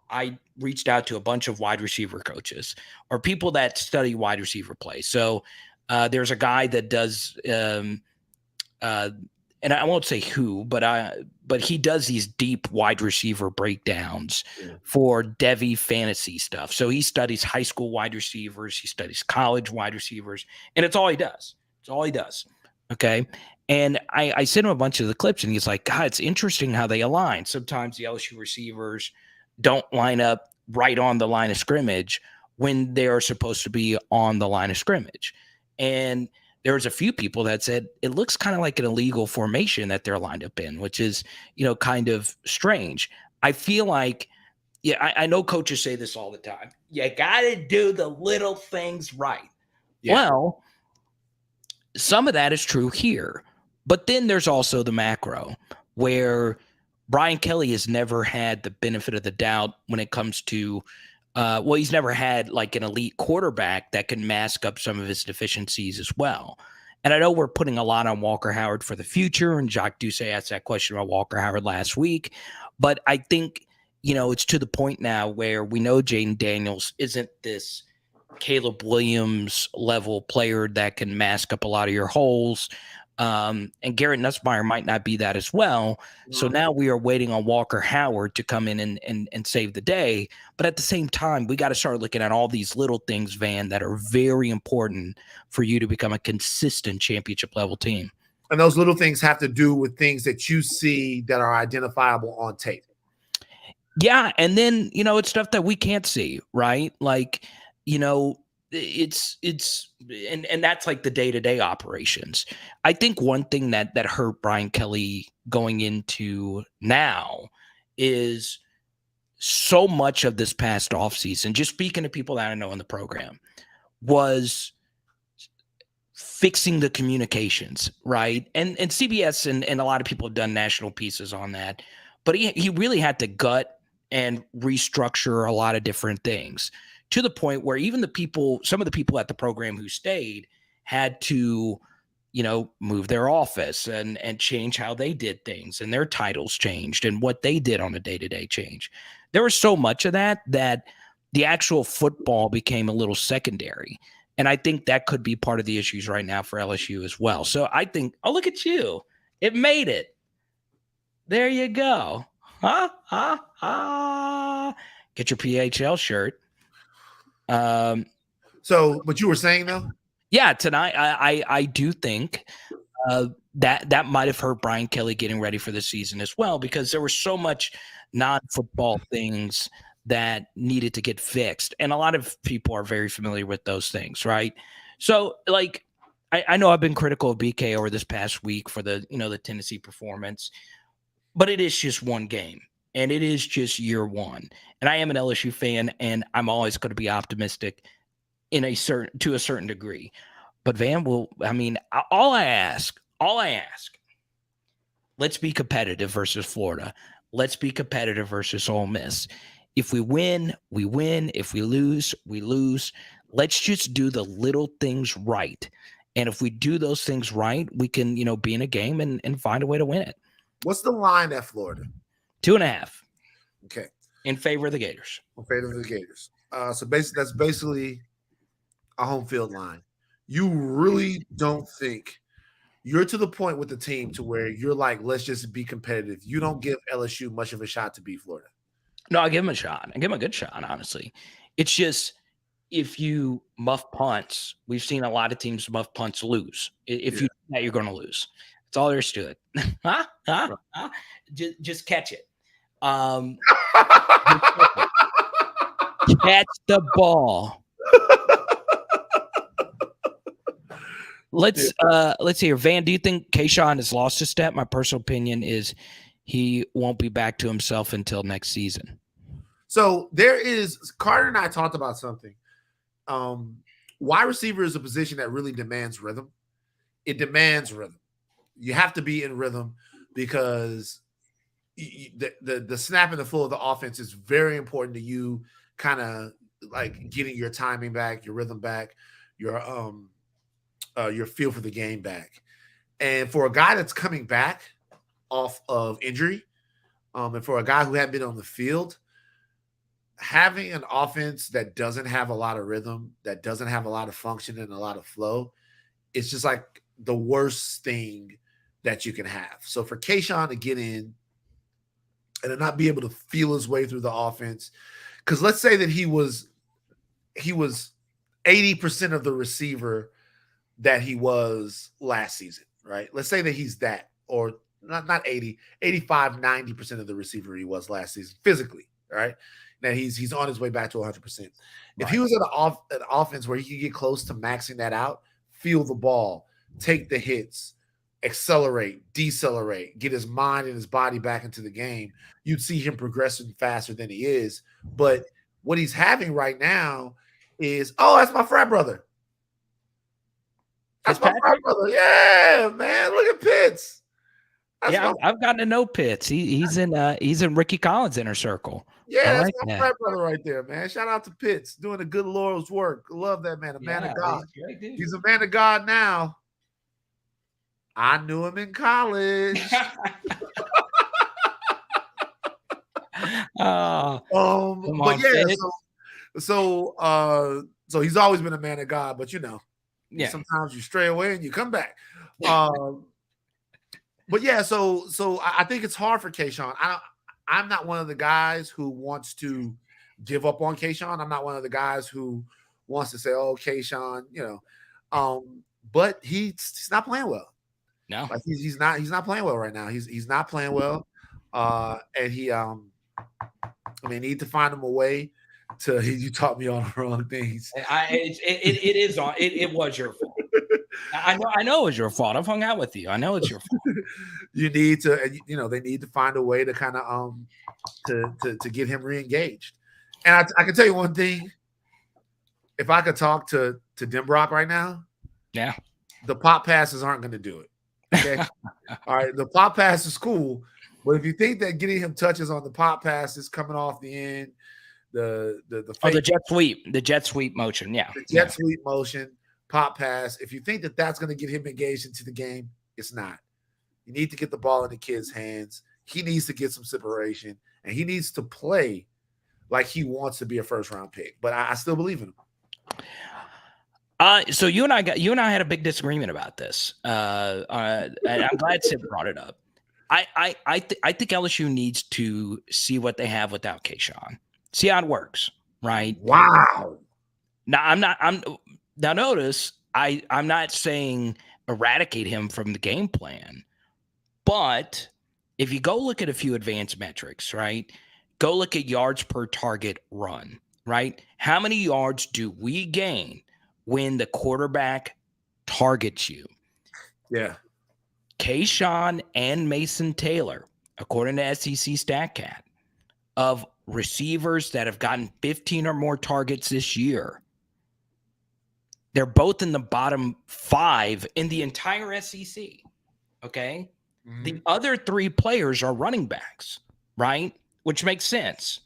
I reached out to a bunch of wide receiver coaches or people that study wide receiver play. So there's a guy that does, and I won't say who, but he does these deep wide receiver breakdowns for Devy fantasy stuff. So he studies high school wide receivers, he studies college wide receivers, and it's all he does. It's all he does. Okay. And I sent him a bunch of the clips, and he's like, God, it's interesting how they align. Sometimes the LSU receivers don't line up right on the line of scrimmage when they're supposed to be on the line of scrimmage. And there was a few people that said it looks kind of like an illegal formation that they're lined up in, which is, kind of strange. I feel like, I know coaches say this all the time. You got to do the little things right. Yeah. Well, some of that is true here, but then there's also the macro where Brian Kelly has never had the benefit of the doubt when it comes to, he's never had like an elite quarterback that can mask up some of his deficiencies as well. And I know we're putting a lot on Walker Howard for the future, and Jacques Doucet asked that question about Walker Howard last week, But I think, it's to the point now where we know Jaden Daniels isn't this Caleb Williams level player that can mask up a lot of your holes. And Garrett Nussmeier might not be that as well. So now we are waiting on Walker Howard to come in and save the day. But at the same time, we got to start looking at all these little things, Van, that are very important for you to become a consistent championship level team. And those little things have to do with things that you see that are identifiable on tape. Yeah. And then, it's stuff that we can't see, right? Like, it's that's like the day-to-day operations. I think one thing that hurt Brian Kelly going into now is so much of this past offseason, just speaking to people that I know in the program, was fixing the communications, right? And CBS and a lot of people have done national pieces on that, but he really had to gut and restructure a lot of different things, to the point where even some of the people at the program who stayed had to, move their office and change how they did things, and their titles changed and what they did on a day-to-day change. There was so much of that the actual football became a little secondary. And I think that could be part of the issues right now for LSU as well. So I think, oh, look at you. It made it. There you go. Get your PHL shirt. But you were saying though? Yeah, tonight I do think that might have hurt Brian Kelly getting ready for the season as well, because there was so much non-football things that needed to get fixed, and a lot of people are very familiar with those things, right? So, like, I know I've been critical of BK over this past week for the the Tennessee performance, but it is just one game. And it is just year one. And I am an LSU fan, and I'm always going to be optimistic to a certain degree. But Van all I ask, let's be competitive versus Florida. Let's be competitive versus Ole Miss. If we win, we win. If we lose, we lose. Let's just do the little things right. And if we do those things right, we can, be in a game and find a way to win it. What's the line at Florida? 2.5. Okay. In favor of the Gators. In favor of the Gators. So basically, that's basically a home field line. You really don't think you're to the point with the team to where you're like, let's just be competitive. You don't give LSU much of a shot to beat Florida. No, I give them a shot. I give them a good shot, honestly. It's just, if you muff punts, we've seen a lot of teams muff punts lose. If you do that, you're going to lose. That's all there is to it. Just catch it. Catch the ball. Let's hear. Van, do you think Keyshawn has lost a step? My personal opinion is he won't be back to himself until next season. So Carter and I talked about something. Wide receiver is a position that really demands rhythm. It demands rhythm. You have to be in rhythm because the snap and the flow of the offense is very important to you, kind of like getting your timing back, your rhythm back, your feel for the game back. And for a guy that's coming back off of injury, and for a guy who hadn't been on the field, having an offense that doesn't have a lot of rhythm, that doesn't have a lot of function and a lot of flow, it's just like the worst thing that you can have. So for Keyshawn to get in and to not be able to feel his way through the offense, because let's say that he was 80% of the receiver that he was last season, right? Let's say that he's that, or not 80, 85, 90% of the receiver he was last season physically, right? Now he's on his way back to 100%. Right. If he was at an offense where he could get close to maxing that out, feel the ball, take the hits, accelerate, decelerate, get his mind and his body back into the game, you'd see him progressing faster than he is. But what he's having right now is, oh, that's my frat brother. That's my frat brother. Yeah, man. Look at Pitts. I've gotten to know Pitts. He's in Ricky Collins' inner circle. Yeah, that's my frat brother right there, man. Shout out to Pitts, doing a good Lord's work. Love that man, man of God. He's a man of God now. I knew him in college. Oh, come But on, yeah, Fitz. so he's always been a man of God, but Yeah. sometimes you stray away and you come back. But yeah, so I think it's hard for Keyshawn. I'm not one of the guys who wants to give up on Keyshawn. I'm not one of the guys who wants to say, "Oh, Keyshawn," but he's not playing well. No. Like he's not playing well right now. He's not playing well, and they need to find him a way to. You taught me all the wrong things. It is on. It was your fault. I know it was your fault. I've hung out with you. I know it's your fault. You need to, they need to find a way to kind of to get him reengaged. And I can tell you one thing: if I could talk to Denbrock right now, Yeah, the pop passes aren't going to do it. Okay, all right, the pop pass is cool, but if you think that getting him touches on the pop passes coming off the end, the jet sweep motion, the sweep motion, pop pass, if you think that that's going to get him engaged into the game, it's not. You need to get the ball in the kid's hands. He needs to get some separation, and he needs to play like he wants to be a first-round pick. But I still believe in him. So you and I had a big disagreement about this. And I'm glad Sid brought it up. I think LSU needs to see what they have without Keyshawn. See how it works, right? Wow. Now now notice I'm not saying eradicate him from the game plan, but if you go look at a few advanced metrics, right? Go look at yards per target run, right? How many yards do we gain when the quarterback targets you? Yeah. Keyshawn and Mason Taylor, according to SEC StatCat, of receivers that have gotten 15 or more targets this year, they're both in the bottom 5 in the entire SEC. Okay. Mm-hmm. The other 3 players are running backs, right? Which makes sense.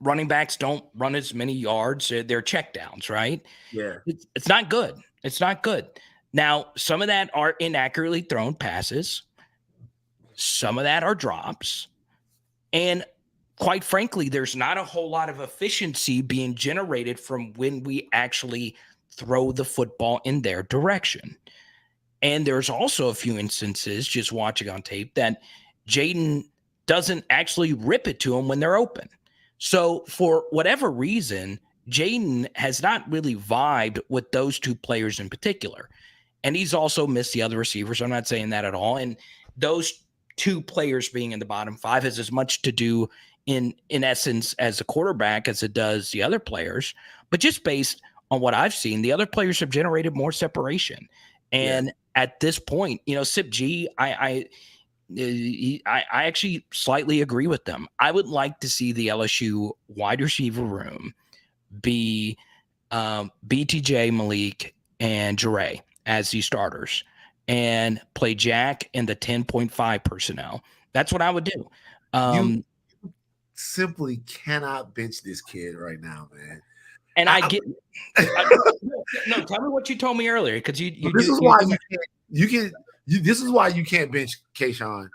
Running backs don't run as many yards. They're checkdowns, right? Yeah. It's not good. It's not good. Now, some of that are inaccurately thrown passes. Some of that are drops. And quite frankly, there's not a whole lot of efficiency being generated from when we actually throw the football in their direction. And there's also a few instances, just watching on tape, that Jaden doesn't actually rip it to them when they're open. So for whatever reason, Jaden has not really vibed with those 2 players in particular. And he's also missed the other receivers. I'm not saying that at all. And those 2 players being in the bottom 5 has as much to do in essence as a quarterback as it does the other players. But just based on what I've seen, the other players have generated more separation. And at this point, Sip G, I actually slightly agree with them. I would like to see the LSU wide receiver room be BTJ, Malik, and Jure as the starters, and play Jack in the 10.5 personnel. That's what I would do. You simply cannot bench this kid right now, man. And I get no. Tell me what you told me earlier, because this is why you can't bench Keyshawn.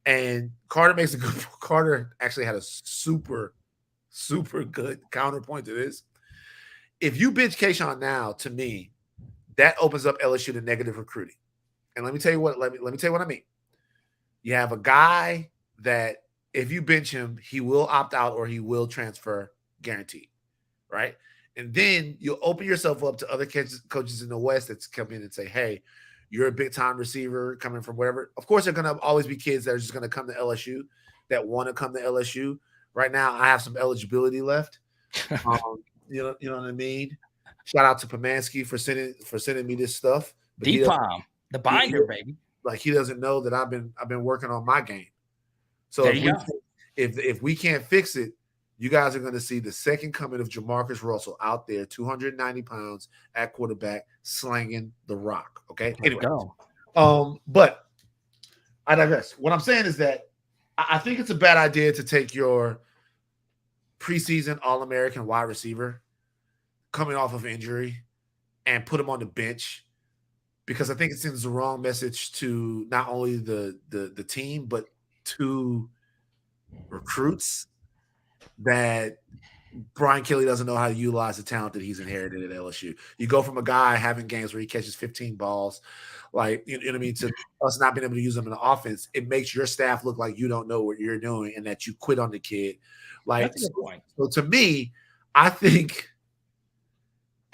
And Carter makes a good. Carter actually had a super good counterpoint to this. If you bench Keyshawn now, to me, that opens up LSU to negative recruiting. And let me tell you what. Let me tell you what I mean. You have a guy that if you bench him, he will opt out or he will transfer, guaranteed, right? And then you'll open yourself up to other coaches in the West that's come in and say, hey, you're a big-time receiver coming from wherever. Of course, there are going to always be kids that are just going to come to LSU that want to come to LSU. Right now, I have some eligibility left. You know what I mean? Shout out to Pomansky for sending me this stuff. D-Palm, the binder, baby. Like, he doesn't know that I've been working on my game. So if we can't fix it, you guys are going to see the second coming of Jamarcus Russell out there, 290 pounds at quarterback, slanging the rock. Okay. Anyway, but I digress. What I'm saying is that I think it's a bad idea to take your preseason All-American wide receiver coming off of injury and put him on the bench, because I think it sends the wrong message to not only the team, but to recruits. that Brian Kelly doesn't know how to utilize the talent that he's inherited at LSU. You go from a guy having games where he catches 15 balls, like, you know what I mean, to us not being able to use him in the offense. It makes your staff look like you don't know what you're doing and that you quit on the kid. Like, That's a good point. So to me, I think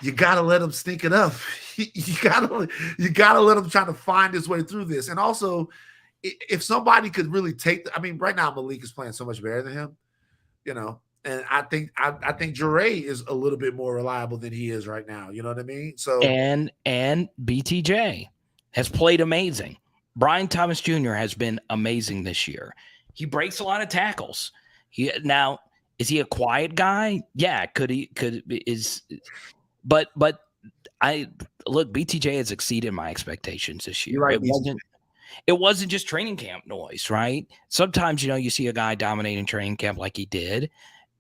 you gotta let him stink it up. You gotta let him try to find his way through this. And also, if somebody could really take, I mean, right now Malik is playing so much better than him, you know. And I think Jure is a little bit more reliable than he is right now. You know what I mean? So and BTJ has played amazing. Brian Thomas Jr. has been amazing this year. He breaks a lot of tackles. Now, is he a quiet guy? Yeah, but I look, BTJ has exceeded my expectations this year. Right, it wasn't just training camp noise, right? Sometimes, you know, you see a guy dominating training camp like he did,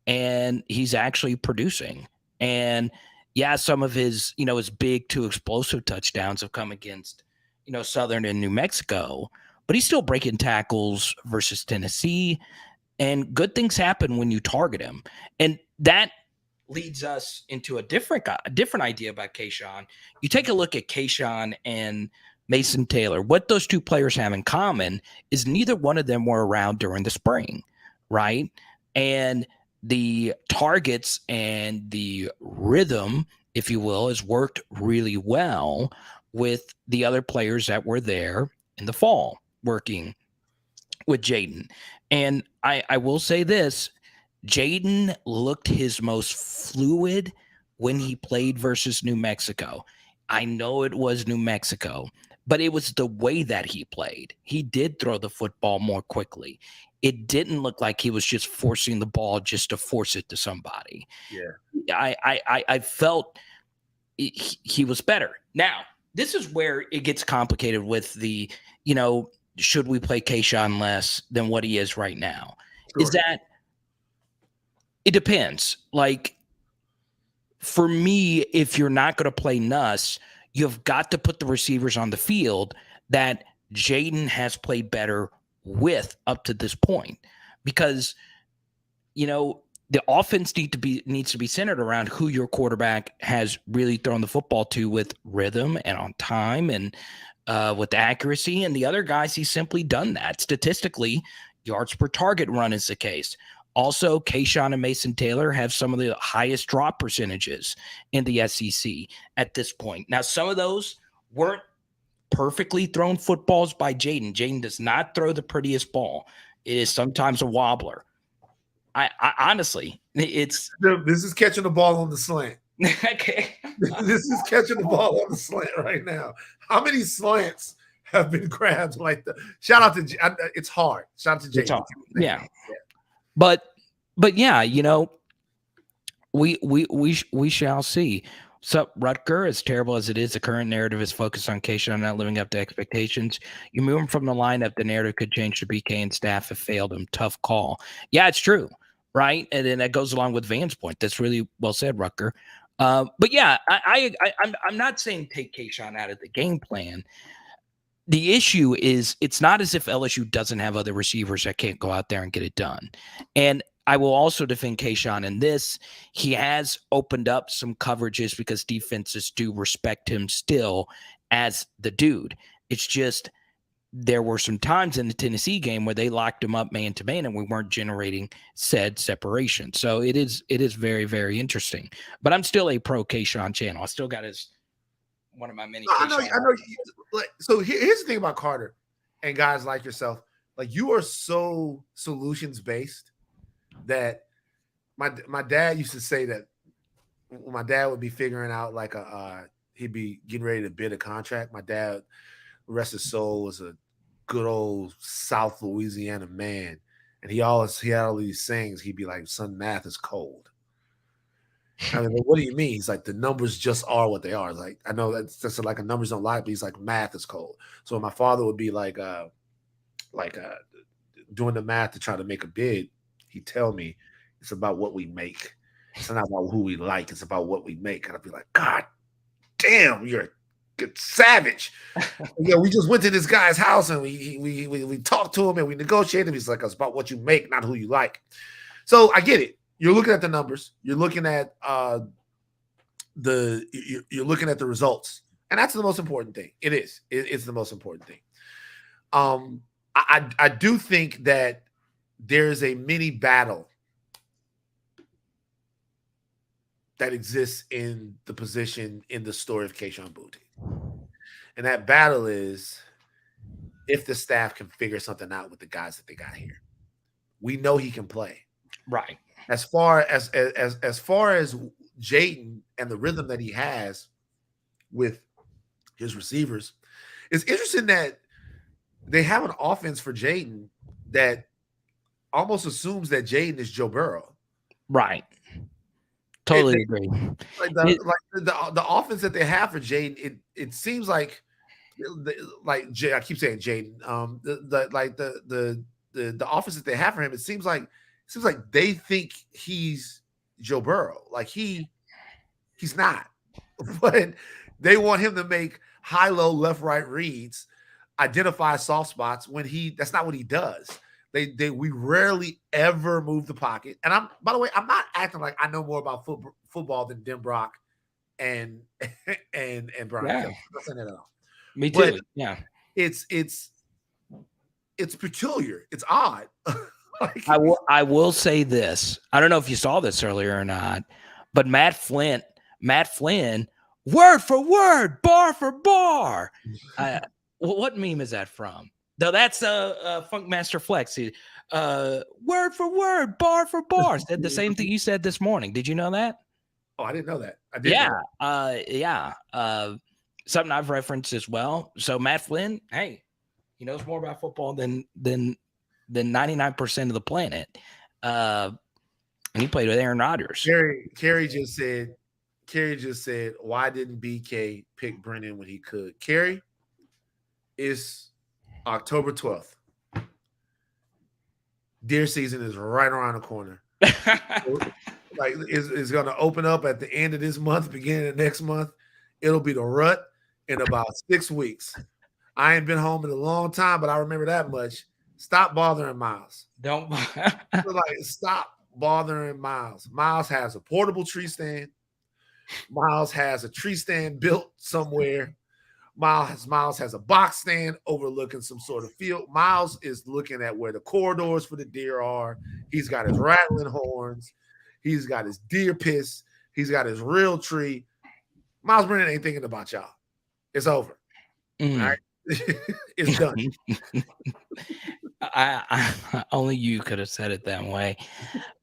and he's actually producing. And yeah, some of his, you know, his big 2 explosive touchdowns have come against, you know, Southern and New Mexico, but he's still breaking tackles versus Tennessee. And good things happen when you target him. And that leads us into a different idea about Keyshawn. You take a look at Keyshawn and Mason Taylor. What those 2 players have in common is neither one of them were around during the spring, right? And the targets and the rhythm, if you will, has worked really well with the other players that were there in the fall working with Jaden. And I will say this, Jaden looked his most fluid when he played versus New Mexico. I know it was New Mexico, but it was the way that he played. He did throw the football more quickly. It didn't look like he was just forcing the ball just to force it to somebody. Yeah, I felt he was better. Now, this is where it gets complicated with the, you know, should we play Keyshawn less than what he is right now? Sure. Is that it depends. Like, for me, if you're not going to play Nuss, you've got to put the receivers on the field that Jaden has played better with up to this point, because, you know, the offense needs to be centered around who your quarterback has really thrown the football to with rhythm and on time and with accuracy. And the other guys, he's simply done that. Statistically, yards per target run is the case. Also, Keyshawn and Mason Taylor have some of the highest drop percentages in the SEC at this point. Now, some of those weren't perfectly thrown footballs by Jaden. Jaden does not throw the prettiest ball. It is sometimes a wobbler. I honestly, this is catching the ball on the slant. Okay. This is catching the ball on the slant right now. How many slants have been grabbed like that? Shout out to it's hard. Shout out to Jaden. Yeah. But yeah, you know, we shall see. So, Rutger, as terrible as it is, the current narrative is focused on Keyshawn not living up to expectations. You move him from the lineup, the narrative could change to BK and staff have failed him. Tough call. Yeah, it's true, right? And then that goes along with Van's point. That's really well said, Rutger. But yeah, I'm not saying take Keyshawn out of the game plan. The issue is it's not as if LSU doesn't have other receivers that can't go out there and get it done. And I will also defend Keyshawn in this. He has opened up some coverages because defenses do respect him still as the dude. It's just there were some times in the Tennessee game where they locked him up man to man and we weren't generating said separation. So it is very, very interesting. But I'm still a pro Keyshawn channel. I still got one of my many. I know. So here's the thing about Carter and guys like yourself. Like, you are so solutions based that my dad used to say that when my dad would be figuring out like he'd be getting ready to bid a contract. My dad, rest his soul, was a good old South Louisiana man, and he had all these sayings. He'd be like, "Son, math is cold." I mean, what do you mean? He's like, the numbers just are what they are. Like, I know that's like a numbers don't lie, but he's like, math is cold. So my father would be like doing the math to try to make a bid. He'd tell me it's about what we make. It's not about who we like. It's about what we make. And I'd be like, God damn, you're a good savage. Yeah, we just went to this guy's house and we talked to him and we negotiated. He's like, it's about what you make, not who you like. So I get it. you're looking at the numbers. You're looking at you're looking at the results, and that's the most important thing. It is. It's the most important thing. I do think that there's a mini battle that exists in the position in the story of Keyshawn Boutte. And that battle is if the staff can figure something out with the guys that they got here. We know he can play. Right. As far as Jaden and the rhythm that he has with his receivers, it's interesting that they have an offense for Jaden that almost assumes that Jaden is Joe Burrow. Right. Totally agree. Like the offense that they have for Jaden, it seems like I keep saying Jaden. The offense that they have for him, it seems like they think he's Joe Burrow. Like he's not, but they want him to make high-low, left-right reads, identify soft spots when that's not what he does. We rarely ever move the pocket. And by the way, I'm not acting like I know more about football than Dem Brock and Brian Kelly. I'm not saying that at all. Me too. But yeah. It's peculiar. It's odd. I will say this. I don't know if you saw this earlier or not, but Matt Flynn, word for word, bar for bar. What meme is that from? No, that's Funkmaster Flex. Word for word, bar for bar. Said the same thing you said this morning. Did you know that? Oh, I didn't know that. I did. Yeah. Something I've referenced as well. So Matt Flynn, hey, he knows more about football than 99% of the planet. And he played with Aaron Rodgers. Kerry just said, why didn't BK pick Brennan when he could? Kerry, it's October 12th. Deer season is right around the corner. Like it's going to open up at the end of this month, beginning of next month. It'll be the rut in about 6 weeks. I ain't been home in a long time, but I remember that much. Stop bothering Miles. Stop bothering Miles. Miles has a portable tree stand. Miles has a tree stand built somewhere. Miles has a box stand overlooking some sort of field. Miles is looking at where the corridors for the deer are. He's got his rattling horns. He's got his deer piss. He's got his real tree. Miles Brennan ain't thinking about y'all. It's over. All right? It's done. I only you could have said it that way.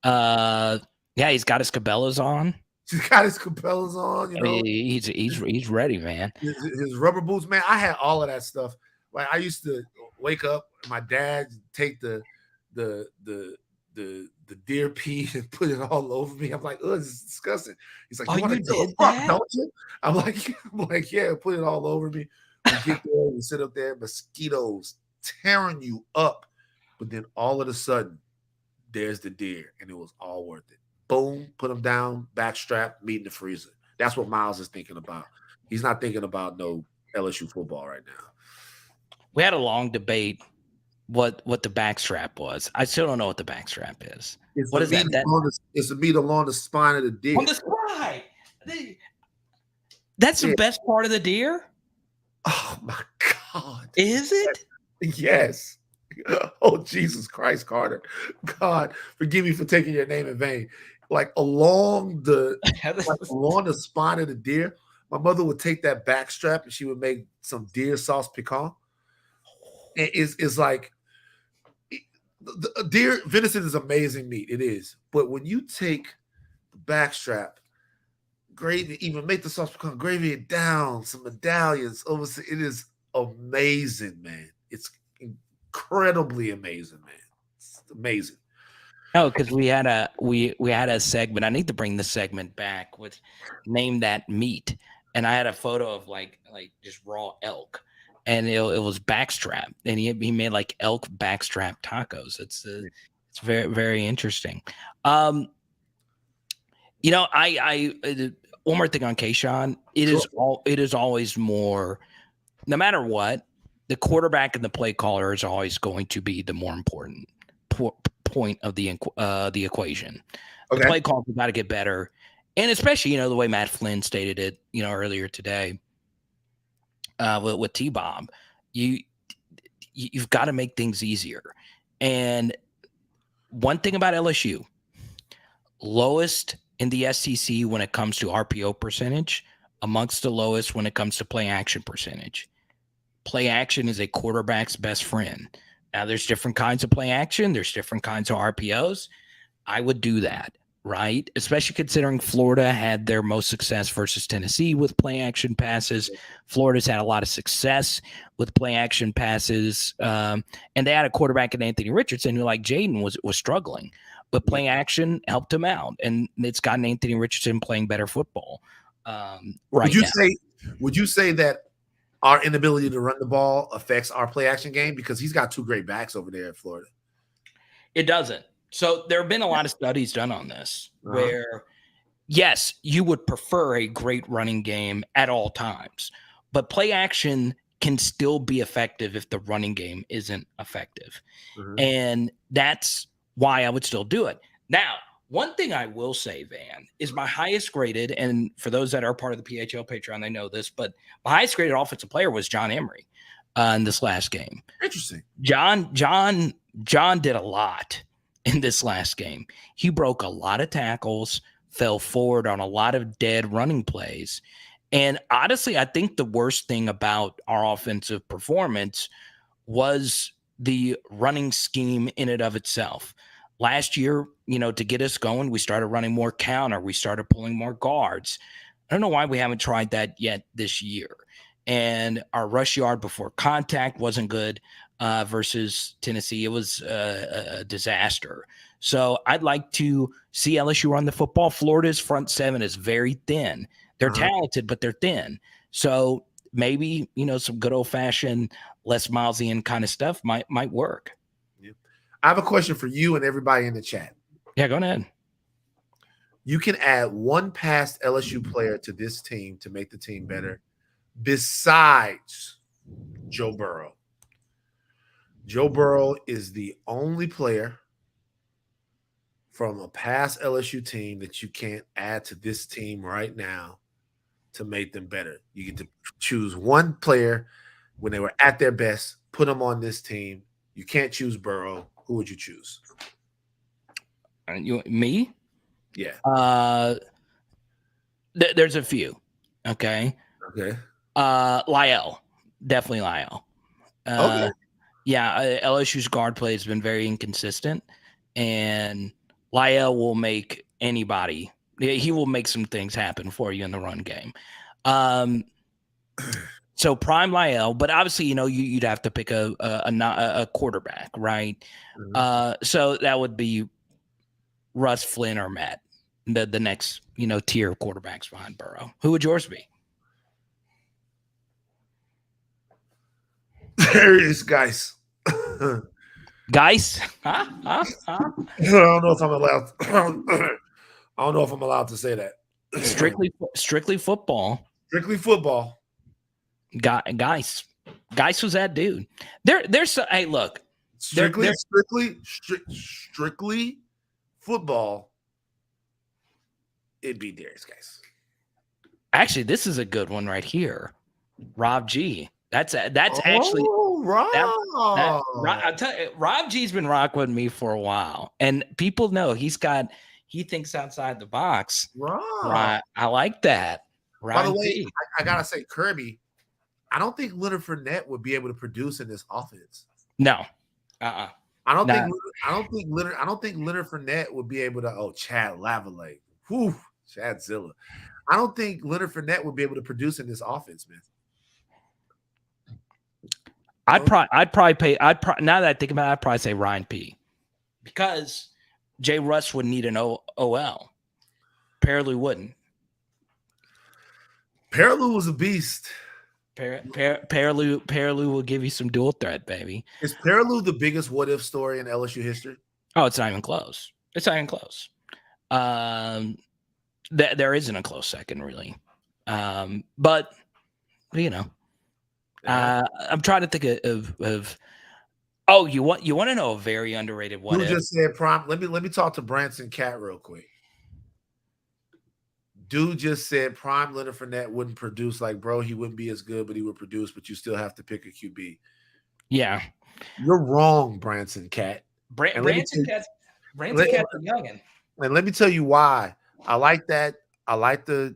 Yeah, he's got his Cabela's on. He's got his Cabela's on. You know, he's ready, man. His rubber boots, man. I had all of that stuff. Like I used to wake up, my dad take the deer pee and put it all over me. I'm like, oh, this is disgusting. He's like, you did that? Don't you? I'm like, yeah, put it all over me. We get there, we sit up there, mosquitoes tearing you up. But then all of a sudden, there's the deer, and it was all worth it. Boom, put them down, backstrap, meat in the freezer. That's what Miles is thinking about. He's not thinking about no LSU football right now. We had a long debate what the backstrap was. I still don't know what the backstrap is. What is that? It's a meat along the spine of the deer. On the spine. That's the best part of the deer? Oh, my God. Is it? Yes. Oh, Jesus Christ, Carter. God, forgive me for taking your name in vain. Like along the spine of the deer, my mother would take that backstrap and she would make some deer sauce piquant. And it's like the deer venison is amazing meat. It is. But when you take the backstrap, gravy, even make the sauce piquant, gravy it down, some medallions over, it is amazing, man. It's incredibly amazing, man. It's amazing. No, because we had a segment. I need to bring the segment back with name that meat, and I had a photo of like just raw elk, and it was backstrap, and he made like elk backstrap tacos. It's very, very interesting. I one more thing on Keyshawn. It is always more, no matter what, the quarterback and the play caller is always going to be the more important point of the equation. The Okay. play calls have got to get better. And especially, the way Matt Flynn stated it, earlier today with T-Bob, you've got to make things easier. And one thing about LSU, lowest in the SEC when it comes to RPO percentage, amongst the lowest when it comes to play action percentage. Play action is a quarterback's best friend. Now, there's different kinds of play action. There's different kinds of RPOs. I would do that, right? Especially considering Florida had their most success versus Tennessee with play action passes. Florida's had a lot of success with play action passes. And they had a quarterback in Anthony Richardson who, like Jaden, was struggling. But play action helped him out. And it's gotten Anthony Richardson playing better football right now. Would you say that our inability to run the ball affects our play action game? Because he's got two great backs over there in Florida. It doesn't. So there have been a lot of studies done on this where, yes, you would prefer a great running game at all times, but play action can still be effective if the running game isn't effective. And that's why I would still do it. Now, one thing I will say, Van, is my highest graded, and for those that are part of the PHL Patreon, they know this, but my highest graded offensive player was John Emery in this last game. Interesting. John did a lot in this last game. He broke a lot of tackles, fell forward on a lot of dead running plays. And honestly, I think the worst thing about our offensive performance was the running scheme in and of itself. Last year, to get us going, we started running more counter. We started pulling more guards. I don't know why we haven't tried that yet this year. And our rush yard before contact wasn't good versus Tennessee. It was a disaster. So I'd like to see LSU run the football. Florida's front seven is very thin. They're talented, but they're thin. So maybe, some good old-fashioned Les Milesian kind of stuff might work. I have a question for you and everybody in the chat. Yeah, go ahead. You can add one past LSU player to this team to make the team better besides Joe Burrow. Joe Burrow is the only player from a past LSU team that you can't add to this team right now to make them better. You get to choose one player when they were at their best, put them on this team. You can't choose Burrow. Who would you choose? Me? Yeah. There's a few. Okay. Lyle. Definitely Lyle. Okay. Yeah, LSU's guard play has been very inconsistent, and Lyle will make anybody. He will make some things happen for you in the run game. So prime Lyle, but obviously, you'd have to pick a quarterback, right? So that would be Russ, Flynn, or Matt, the next tier of quarterbacks behind Burrow. Who would yours be? There it is, guys. Guys? I don't know if I'm allowed. I don't know if I'm allowed to say that. Strictly football. Strictly football. Guys was that dude. There's hey, look. Strictly football. It'd be Darius, guys. Actually, this is a good one right here. Rob G. That's actually Rob. I'll tell you, Rob G's been rocking with me for a while, and people know he thinks outside the box. Rob. I like that. Rob By the way, G. I gotta say, Kirby, I don't think Leonard Fournette would be able to produce in this offense. No. I don't think Leonard Fournette would be able to. Oh, Chad Lavallee. Whew, Chad Zilla. I don't think Leonard Fournette would be able to produce in this offense, man. Now that I think about it, I'd probably say Ryan P. Because Jay Russ would need an OL. Paraloo wouldn't. Paraloo was a beast. Paraloo will give you some dual threat, baby. Is Paraloo the biggest what if story in LSU history? Oh, it's not even close. There isn't a close second, really. But I'm trying to think of. Oh, you want to know a very underrated what if? You just said prime. Let me talk to Branson Cat real quick. Dude just said prime Leonard Fournette wouldn't produce. Like, bro, he wouldn't be as good, but he would produce. But you still have to pick a QB. Yeah. You're wrong, Branson Cat. And Branson Cat's a youngin. And let me tell you why. I like that. I like the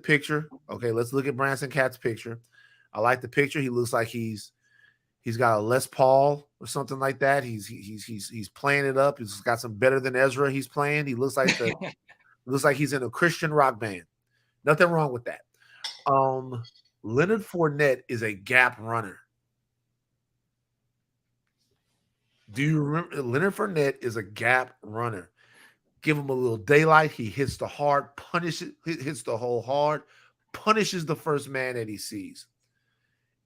picture. Okay, let's look at Branson Cat's picture. I like the picture. He looks like he's got a Les Paul or something like that. He's playing it up. He's got some better than Ezra he's playing. He looks like looks like he's in a Christian rock band. Nothing wrong with that. Leonard Fournette is a gap runner. Do you remember Leonard Fournette is a gap runner? Give him a little daylight. He hits the hard, hits the hole hard, punishes the first man that he sees.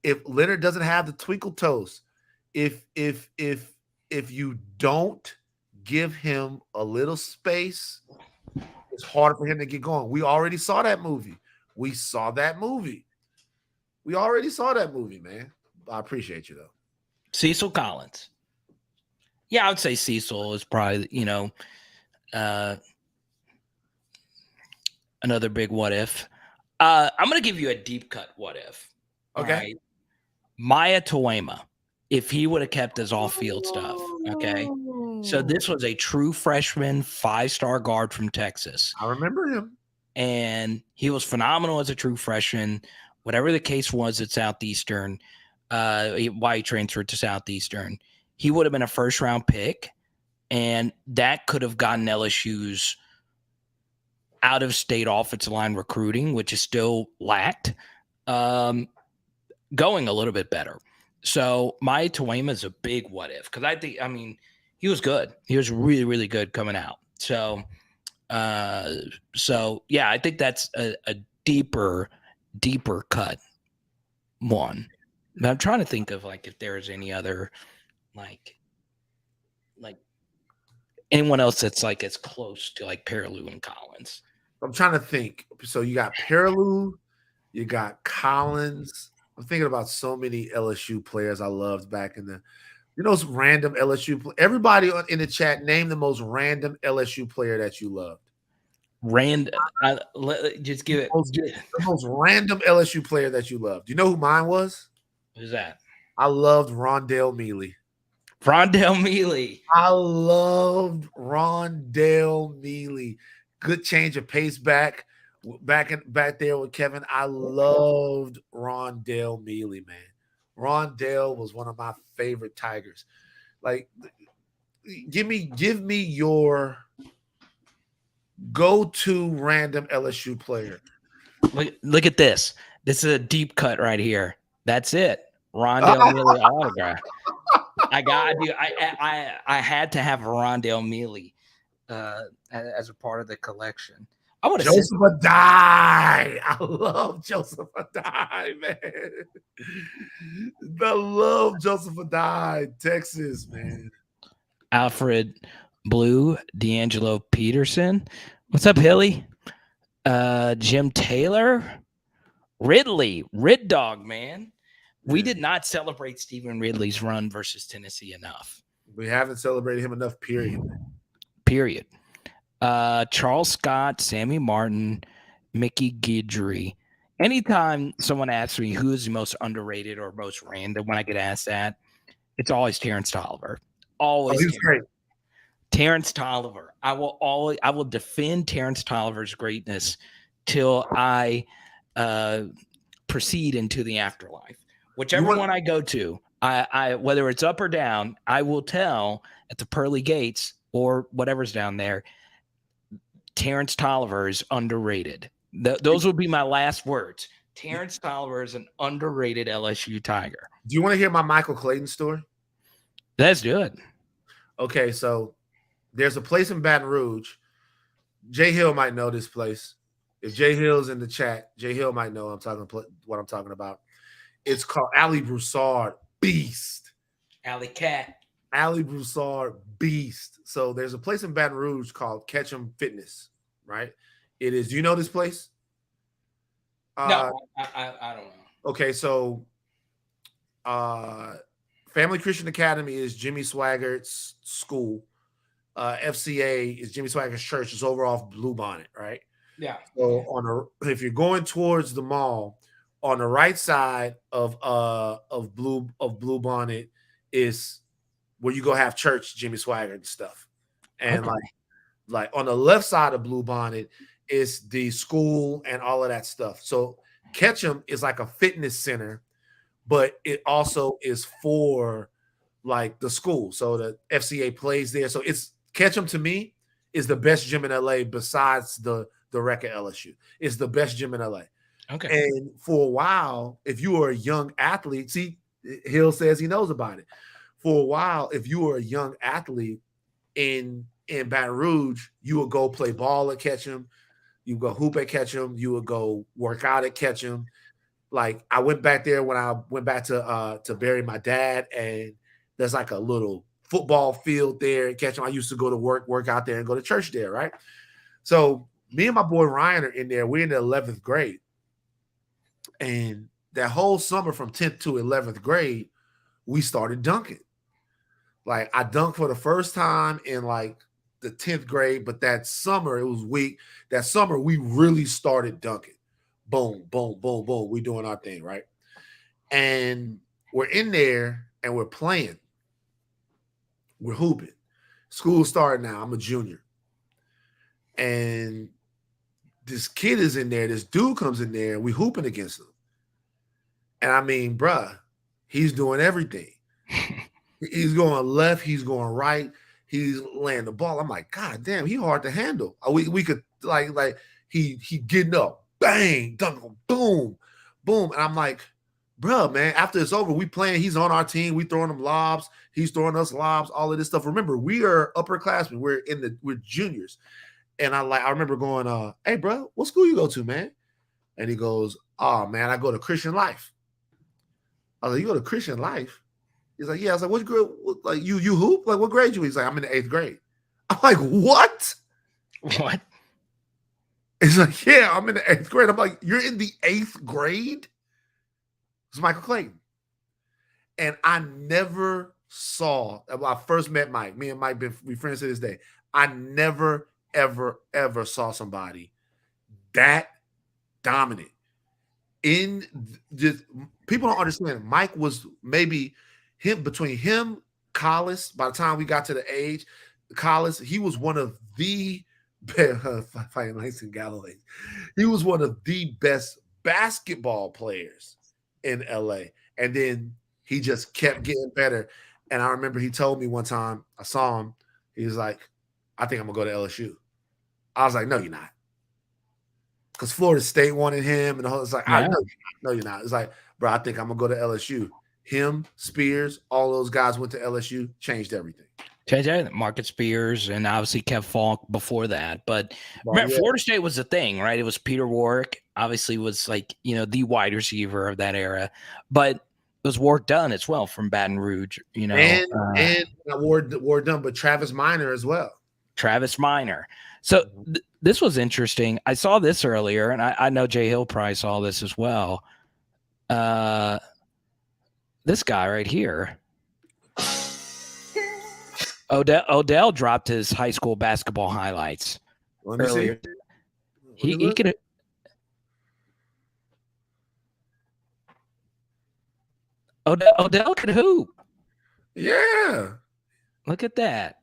If Leonard doesn't have the twinkle toes, if you don't give him a little space, it's hard for him to get going. We already saw that movie. We already saw that movie, man. I appreciate you though. Cecil Collins. Yeah, I would say Cecil is probably, another big what if. I'm going to give you a deep cut what if. Okay. Right? Maya Tuema, if he would have kept his off-field stuff, okay? So this was a true freshman 5-star guard from Texas. I remember him. And he was phenomenal as a true freshman. Whatever the case was at Southeastern, why he transferred to Southeastern, he would have been a first-round pick, and that could have gotten LSU's out-of-state offensive line recruiting, which is still lacked, going a little bit better. So Maya Tuema is a big what if, because he was good. He was really, really good coming out. So yeah, I think that's a deeper cut one. But I'm trying to think of like if there's any other like anyone else that's like as close to like Perilou and Collins. I'm trying to think. So you got Perilou, you got Collins. I'm thinking about so many LSU players I loved back in the, those random LSU. Everybody in the chat, name the most random LSU player that you loved. Just give it the most random LSU player that you loved. Do you know who mine was? Who's that? I loved Rondale Mealy. I loved Rondale Mealy. Good change of pace back there with Kevin. I loved Rondale Mealy, man. Rondale was one of my favorite Tigers. Like, give me your go-to random LSU player. Look at this. This is a deep cut right here. That's it. Rondale Mealy autograph. I had to have a Rondale Mealy as a part of the collection. I want to Joseph Adai. I love Joseph Adai, man. I love Joseph Adai, Texas, man. Alfred Blue, D'Angelo Peterson. What's up, Hilly? Jim Taylor, Ridley, Rid Dog, man. We did not celebrate Stephen Ridley's run versus Tennessee enough. We haven't celebrated him enough, period. Charles Scott, Sammy Martin, Mickey Guidry. Anytime someone asks me who is the most underrated or most random when I get asked that, it's always Terrence Tolliver. Always. He's great. Terrence Tolliver. I will defend Terrence Tolliver's greatness till I proceed into the afterlife. Whichever one I go to, I whether it's up or down, I will tell at the pearly gates or whatever's down there, Terrence Tolliver is underrated. Those would be my last words. Terrence Tolliver is an underrated LSU Tiger. Do you want to hear my Michael Clayton story? Let's do it. Okay, so there's a place in Baton Rouge. Jay Hill might know this place. If Jay Hill's in the chat, Jay Hill might know what I'm talking about. It's called Ali Broussard Beast. Alley Cat. Ali Broussard Beast. So there's a place in Baton Rouge called Ketchum Fitness, right? It is. Do you know this place? No, I don't know. Okay, so Family Christian Academy is Jimmy Swaggart's school. FCA is Jimmy Swaggart's church. It's over off Bluebonnet, right? Yeah. So if you're going towards the mall, on the right side of Blue Bonnet is where you go have church, Jimmy Swagger and stuff. And Okay. like on the left side of Blue Bonnet is the school and all of that stuff. So Ketchum is like a fitness center, but it also is for like the school. So the FCA plays there. So it's Ketchum to me is the best gym in LA besides the rec at LSU. It's the best gym in LA. Okay. And for a while, if you were a young athlete, see, Hill says he knows about it. For a while, if you were a young athlete in Baton Rouge, you would go play ball at Ketchum, you would go hoop at Ketchum, you would go work out at Ketchum. Like I went back there when I went back to bury my dad, and there's like a little football field there in Ketchum. I used to go to work out there and go to church there, right? So me and my boy Ryan are in there. We're in the 11th grade. And that whole summer from 10th to 11th grade, we started dunking. Like I dunked for the first time in like the 10th grade, but that summer it was weak. That summer we really started dunking. Boom, boom, boom, boom. We doing our thing, right? And we're in there and we're playing. We're hooping. School started now. I'm a junior. And this kid is in there. This dude comes in there and we hooping against him. And I mean, bruh, he's doing everything. He's going left, he's going right, he's laying the ball. I'm like, God damn, he hard to handle. We could like he getting up, bang, dunk, boom, boom. And I'm like, bro, man, after it's over, we playing, he's on our team, we throwing him lobs, he's throwing us lobs, all of this stuff. Remember, we are upperclassmen, we're juniors. And I remember going, hey, bro, what school you go to, man? And he goes, oh man, I go to Christian Life. I was like, you go to Christian Life? He's like, yeah. I was like, what grade? Like you hoop? Like what grade you? He's like, I'm in the 8th grade. I'm like, what? What? He's like, yeah, I'm in the 8th grade. I'm like, you're in the 8th grade? It's Michael Clayton. And I never saw, when I first met Mike, me and Mike we friends to this day. I never, ever, ever saw somebody that dominant. In just people don't understand. Mike was maybe between him, Collins. By the time we got to the age, Collins, he was one of the fighting Langston Galloway. He was one of the best basketball players in LA, and then he just kept getting better. And I remember he told me one time I saw him. He was like, "I think I'm gonna go to LSU." I was like, "No, you're not." Because Florida State wanted him, and the whole it's like, Yeah. no, you're not. It's like, bro, I think I'm gonna go to LSU. Him, Spears, all those guys went to LSU, changed everything. Changed everything. Marcus Spears and obviously Kev Falk before that. But remember, yeah. Florida State was the thing, right? It was Peter Warwick, obviously was like, the wide receiver of that era. But it was Warwick Dunn as well from Baton Rouge, And Ward Dunn, but Travis Minor as well. Travis Minor. So this was interesting. I saw this earlier, and I know Jay Hill probably saw this as well. This guy right here. Odell dropped his high school basketball highlights earlier. He could. Odell could hoop. Yeah. Look at that.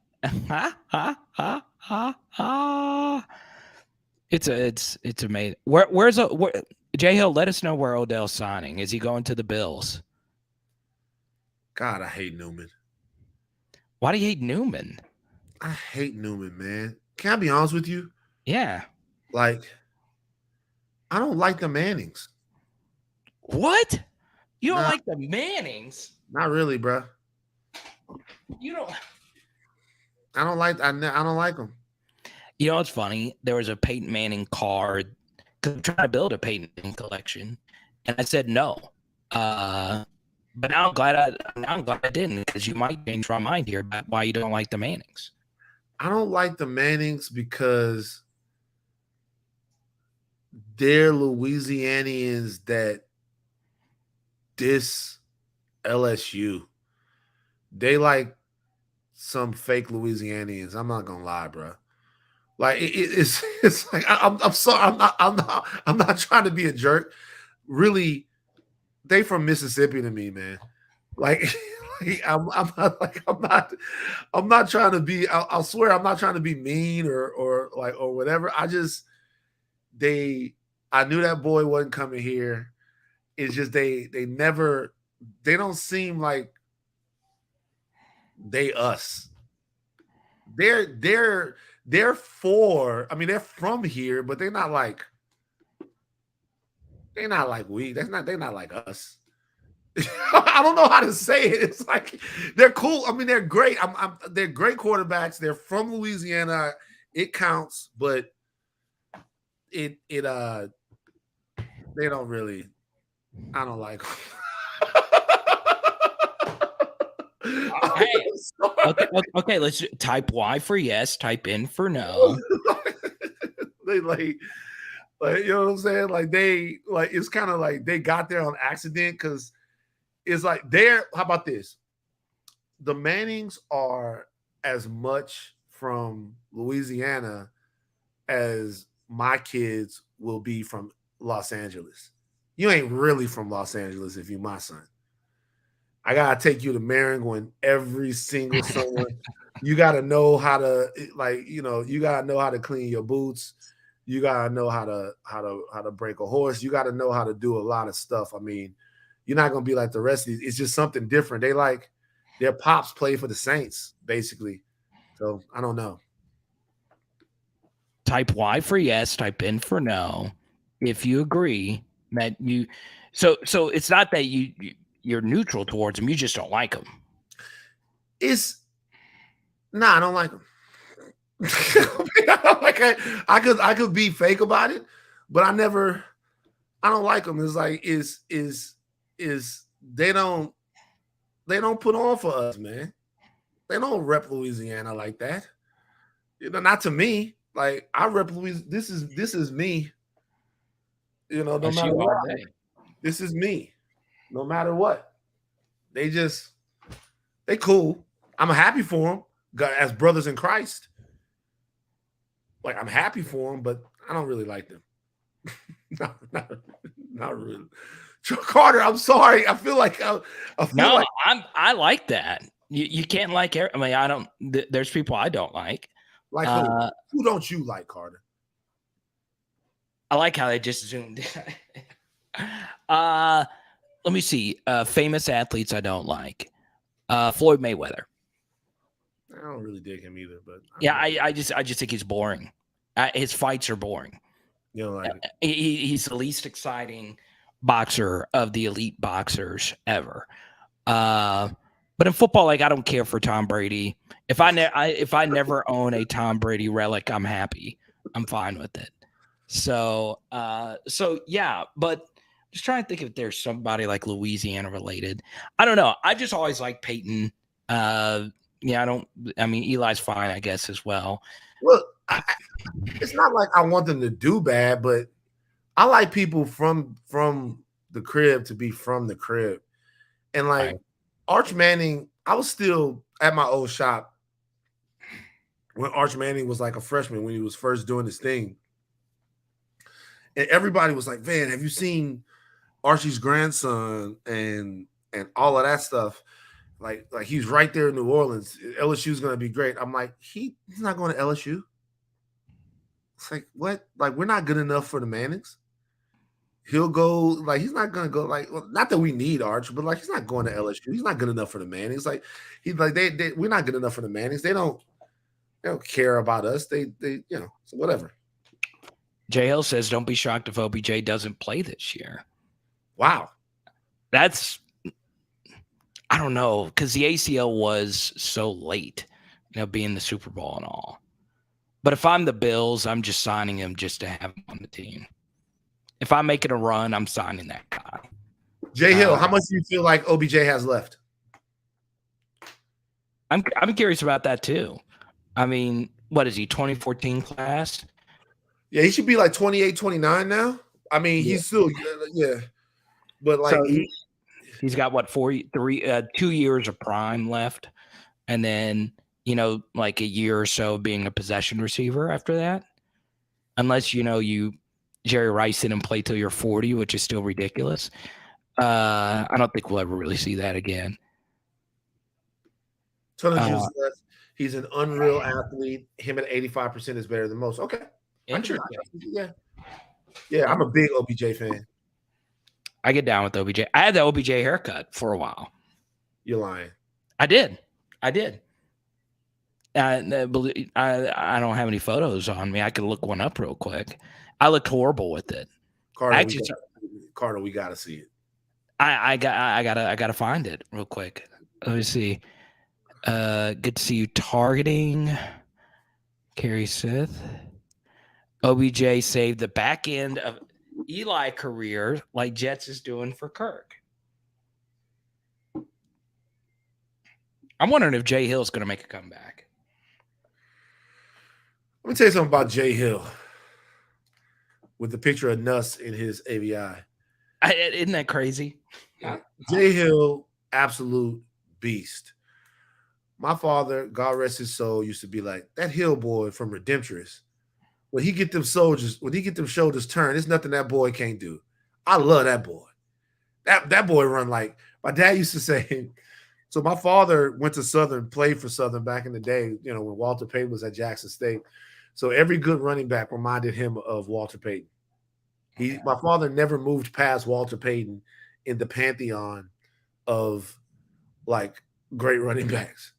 It's amazing. Where's Jay Hill? Let us know where Odell's signing. Is he going to the Bills? God, I hate Newman. Why do you hate Newman? I hate Newman, man. Can I be honest with you? Yeah. Like, I don't like the Mannings. What? You don't like the Mannings? Not really, bro. You don't. I don't like them. You know what's funny? There was a Peyton Manning card because I'm trying to build a Peyton Manning collection, and I said no. But now I'm glad I didn't, because you might change my mind here about why you don't like the Mannings. I don't like the Mannings because they're Louisianians that diss LSU. They like some fake Louisianians. I'm not gonna lie, bro. Like it's like I'm sorry. I'm not trying to be a jerk. Really, they from Mississippi to me, man. Like, I'm not trying to be. I'll swear I'm not trying to be mean or whatever. I knew that boy wasn't coming here. It's just they don't seem like they us. They're for. I mean, they're from here, but they're not like we. They're not like us. I don't know how to say it. It's like they're cool. I mean, they're great. They're great quarterbacks. They're from Louisiana. It counts, but they don't really. I don't like them. Hey, okay. Let's type Y for yes, type N for no. They like you know what I'm saying? Like it's kind of like they got there on accident because it's like how about this? The Mannings are as much from Louisiana as my kids will be from Los Angeles. You ain't really from Los Angeles if you my son. I gotta take you to Maringouin every single summer. You gotta know how to you gotta know how to clean your boots. You gotta know how to break a horse. You gotta know how to do a lot of stuff. I mean, you're not gonna be like the rest of these. It's just something different. They like their pops play for the Saints, basically. So I don't know. Type Y for yes, type N for no. If you agree that you, so it's not that you're neutral towards them. You just don't like them. I don't like them. I could be fake about it, but I don't like them. It's like they don't put on for us, man. They don't rep Louisiana like that. Not to me. Like I rep Louisiana. This is me. No matter what. This is me. No matter what. They cool. I'm happy for them as brothers in Christ. Like I'm happy for them, but I don't really like them. not really. Carter, I'm sorry. I feel like I like that. You can't like. I mean, I don't. There's people I don't like. Like who don't you like, Carter? I like how they just zoomed in. Let me see. Famous athletes I don't like. Floyd Mayweather. I don't really dig him either, but I just think he's boring. His fights are boring. He's the least exciting boxer of the elite boxers ever. But in football, like I don't care for Tom Brady. If I never own a Tom Brady relic, I'm happy. I'm fine with it. So yeah, but just trying to think if there's somebody like Louisiana related. I don't know. I just always like Peyton. I mean, Eli's fine, I guess, as well. Well, it's not like I want them to do bad, but I like people from the crib to be from the crib. And like right. Arch Manning, I was still at my old shop when Arch Manning was like a freshman when he was first doing his thing. And everybody was like, man, have you seen Archie's grandson and all of that stuff? Like he's right there in New Orleans. LSU's going to be great. I'm like, he's not going to LSU. It's like, what? Like, we're not good enough for the Mannings. He'll go, like, he's not going to go, like, well, not that we need Arch, but like, he's not going to LSU. He's not good enough for the Mannings. Like, we're not good enough for the Mannings. They don't care about us. They so whatever. J Hill says, don't be shocked if OBJ doesn't play this year. Wow. That's, I don't know, because the ACL was so late, being the Super Bowl and all. But if I'm the Bills, I'm just signing him just to have him on the team. If I'm making a run, I'm signing that guy. J Hill, how much do you feel like OBJ has left? I'm curious about that too. I mean, what is he, 2014 class? Yeah, he should be like 28, 29 now. I mean, he's still, yeah. But like, so he's got what, 2 years of prime left. And then like a year or so being a possession receiver after that. Unless, you Jerry Rice didn't play till you're 40, which is still ridiculous. I don't think we'll ever really see that again. He's an unreal athlete. Him at 85% is better than most. Okay. Interesting. Yeah, I'm a big OBJ fan. I get down with OBJ. I had the OBJ haircut for a while. You're lying. I did. I don't have any photos on me. I could look one up real quick. I looked horrible with it. Carter, we gotta see it. I gotta find it real quick. Let me see. Good to see you targeting Kerry Sith. OBJ saved the back end of Eli career like Jets is doing for Kirk. I'm wondering if Jay Hill's going to make a comeback. Let me tell you something about Jay Hill with the picture of Nuss in his AVI. Isn't that crazy? Jay Hill, absolute beast. My father, God rest his soul, used to be like, that Hill boy from Redemptress. When he get them shoulders turned, there's nothing that boy can't do. I love that boy. That boy run like my dad used to say. So my father went to Southern, played for Southern back in the day, when Walter Payton was at Jackson State. So every good running back reminded him of Walter Payton. My father never moved past Walter Payton in the pantheon of like great running backs.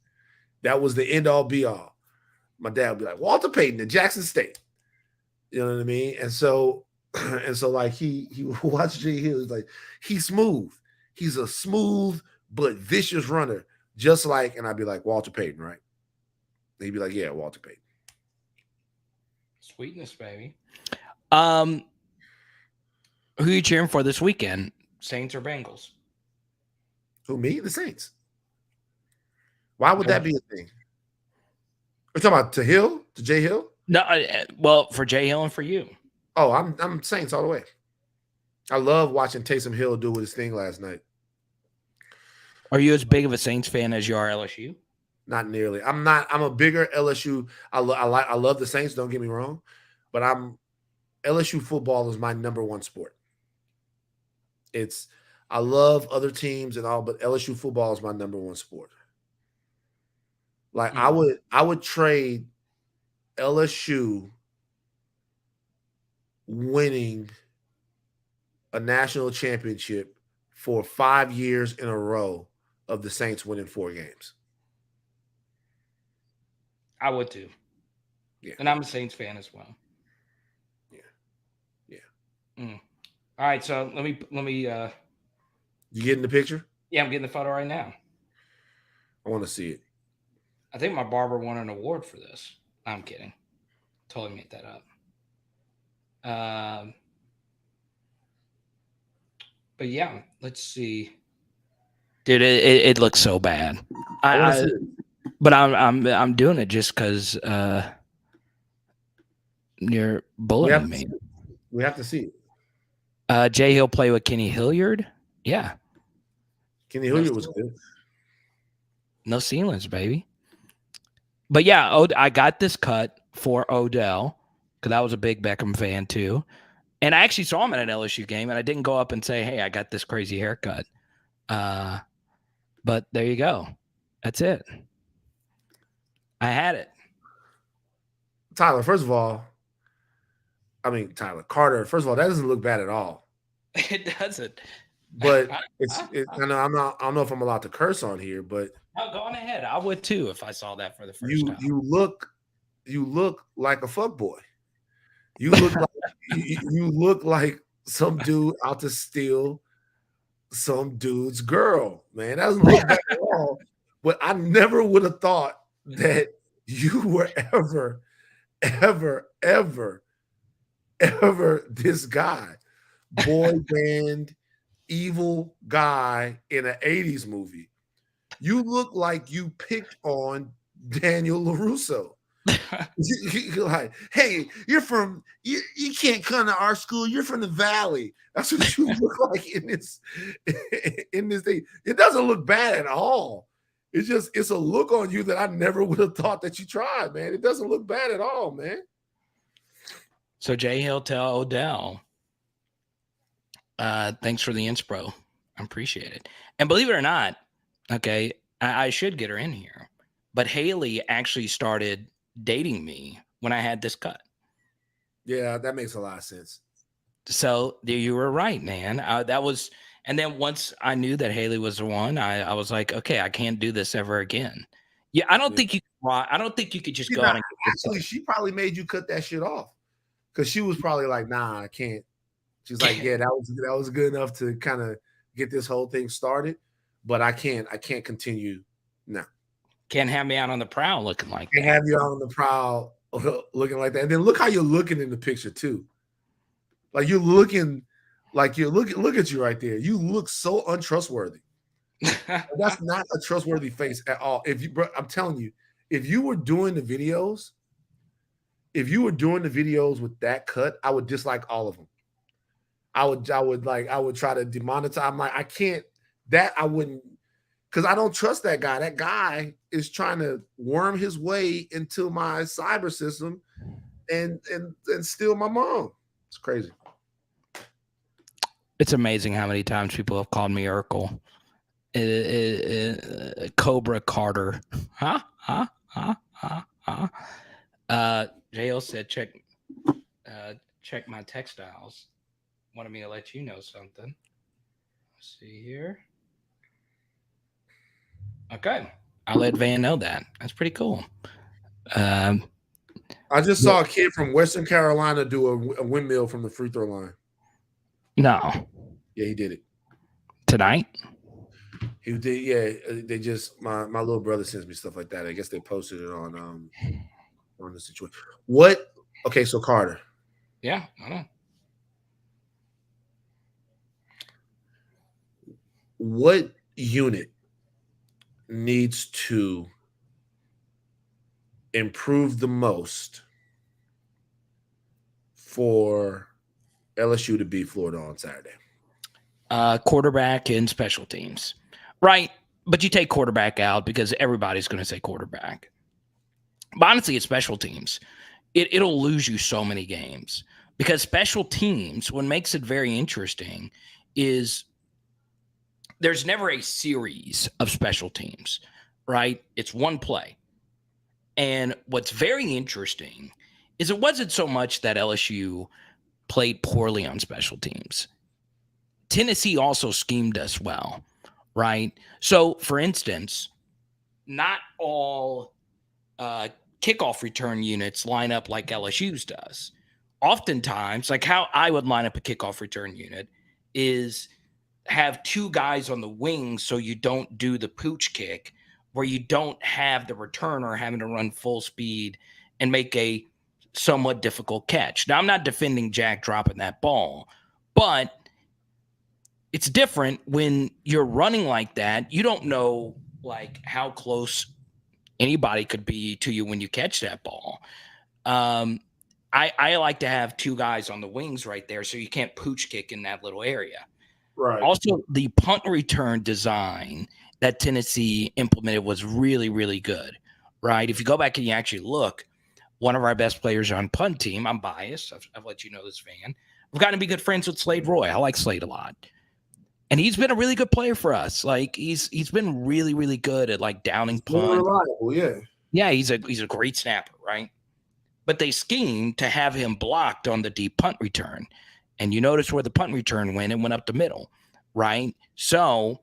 That was the end all be all. My dad would be like, Walter Payton at Jackson State. You know what I mean? And so like he watched Jay Hill. He's like, he's smooth. He's a smooth but vicious runner, just like, and I'd be like, Walter Payton, right? And he'd be like, yeah, Walter Payton. Sweetness, baby. Who are you cheering for this weekend? Saints or Bengals? Who, me? The Saints. Why would that be a thing? We're talking about to Jay Hill? No, well, for Jay Hill and for you. Oh, I'm Saints all the way. I love watching Taysom Hill do his thing last night. Are you as big of a Saints fan as you are LSU? Not nearly. I'm not. I'm a bigger LSU. I love the Saints. Don't get me wrong, but LSU football is my number one sport. I love other teams and all, but LSU football is my number one sport. Like I would trade LSU winning a national championship for 5 years in a row of the Saints winning 4 games. I would too. Yeah. And I'm a Saints fan as well. Yeah. All right, so let me you getting the picture? Yeah, I'm getting the photo right now. I want to see it. I think my barber won an award for this. I'm kidding. Totally made that up. But yeah, let's see. Dude, it looks so bad. But I'm doing it just because you're bullying me. We have to see it. Jay Hill play with Kenny Hilliard. Yeah. Kenny Hilliard was good. No ceilings, baby. But yeah, I got this cut for Odell because I was a big Beckham fan too. And I actually saw him at an LSU game, and I didn't go up and say, hey, I got this crazy haircut. But there you go. That's it. I had it. Tyler, first of all, Carter, first of all, that doesn't look bad at all. It doesn't. But I don't know if I'm allowed to curse on here, but no, go on ahead. I would too if I saw that for the first time. You look like a fuckboy. You look like some dude out to steal some dude's girl, man. That doesn't look bad at all. But I never would have thought that you were ever this guy, boy band, evil guy in an 80s movie. You look like you picked on Daniel LaRusso. You're like, hey, you can't come to our school. You're from the Valley. That's what you look like in this thing. It doesn't look bad at all. it's a look on you that I never would have thought that you tried, man. It doesn't look bad at all, man. So Jay Hill, tell Odell, thanks for the inspo. I appreciate it. And believe it or not, okay, I should get her in here. But Haley actually started dating me when I had this cut. Yeah, that makes a lot of sense. So you were right, man. That was, and then once I knew that Haley was the one, I was like, okay, I can't do this ever again. Yeah, I don't think you. I don't think you could just go out and actually. She probably made you cut that shit off because she was probably like, "Nah, I can't." She's like, "Yeah, that was good enough to kind of get this whole thing started, but I can't continue now. Can't have me out on the prowl looking like that. Can't have you out on the prowl looking like that. And then look how you're looking in the picture too. Like you're looking, like you're looking. Look at you right there. You look so untrustworthy. That's not a trustworthy face at all. If you, bro, I'm telling you, if you were doing the videos with that cut, I would dislike all of them. I would try to demonetize. I'm like, I can't. That I wouldn't, because I don't trust that guy. That guy is trying to worm his way into my cyber system and steal my mom. It's crazy. It's amazing how many times people have called me Urkel. Cobra Carter. JL said, check my textiles. Wanted me to let you know something. Let's see here. Okay. I'll let Van know that. That's pretty cool. I just saw a kid from Western Carolina do a windmill from the free throw line. No. Yeah, he did it. Tonight? He did, yeah. They just my little brother sends me stuff like that. I guess they posted it on the situation. What? Okay, so Carter. Yeah, I know. What unit needs to improve the most for LSU to beat Florida on Saturday? Quarterback and special teams. Right. But you take quarterback out because everybody's going to say quarterback. But honestly, it's special teams. It'll lose you so many games because special teams, what makes it very interesting is there's never a series of special teams, right? It's one play. And what's very interesting is it wasn't so much that LSU played poorly on special teams. Tennessee also schemed us well, right? So, for instance, not all kickoff return units line up like LSU's does. Oftentimes, like how I would line up a kickoff return unit is have two guys on the wings so you don't do the pooch kick where you don't have the returner having to run full speed and make a somewhat difficult catch. Now, I'm not defending Jack dropping that ball, but it's different when you're running like that. You don't know like how close anybody could be to you when you catch that ball. I like to have two guys on the wings right there so you can't pooch kick in that little area. Right. Also, the punt return design that Tennessee implemented was really, really good, right? If you go back and you actually look, one of our best players on punt team, I'm biased. I've let you know this, Van. We've gotten to be good friends with Slade Roy. I like Slade a lot. And he's been a really good player for us. Like he's been really, really good at like downing punt. Reliable, yeah. Yeah, he's a great snapper, right? But they schemed to have him blocked on the deep punt return. And you notice where the punt return went, it went up the middle, right? So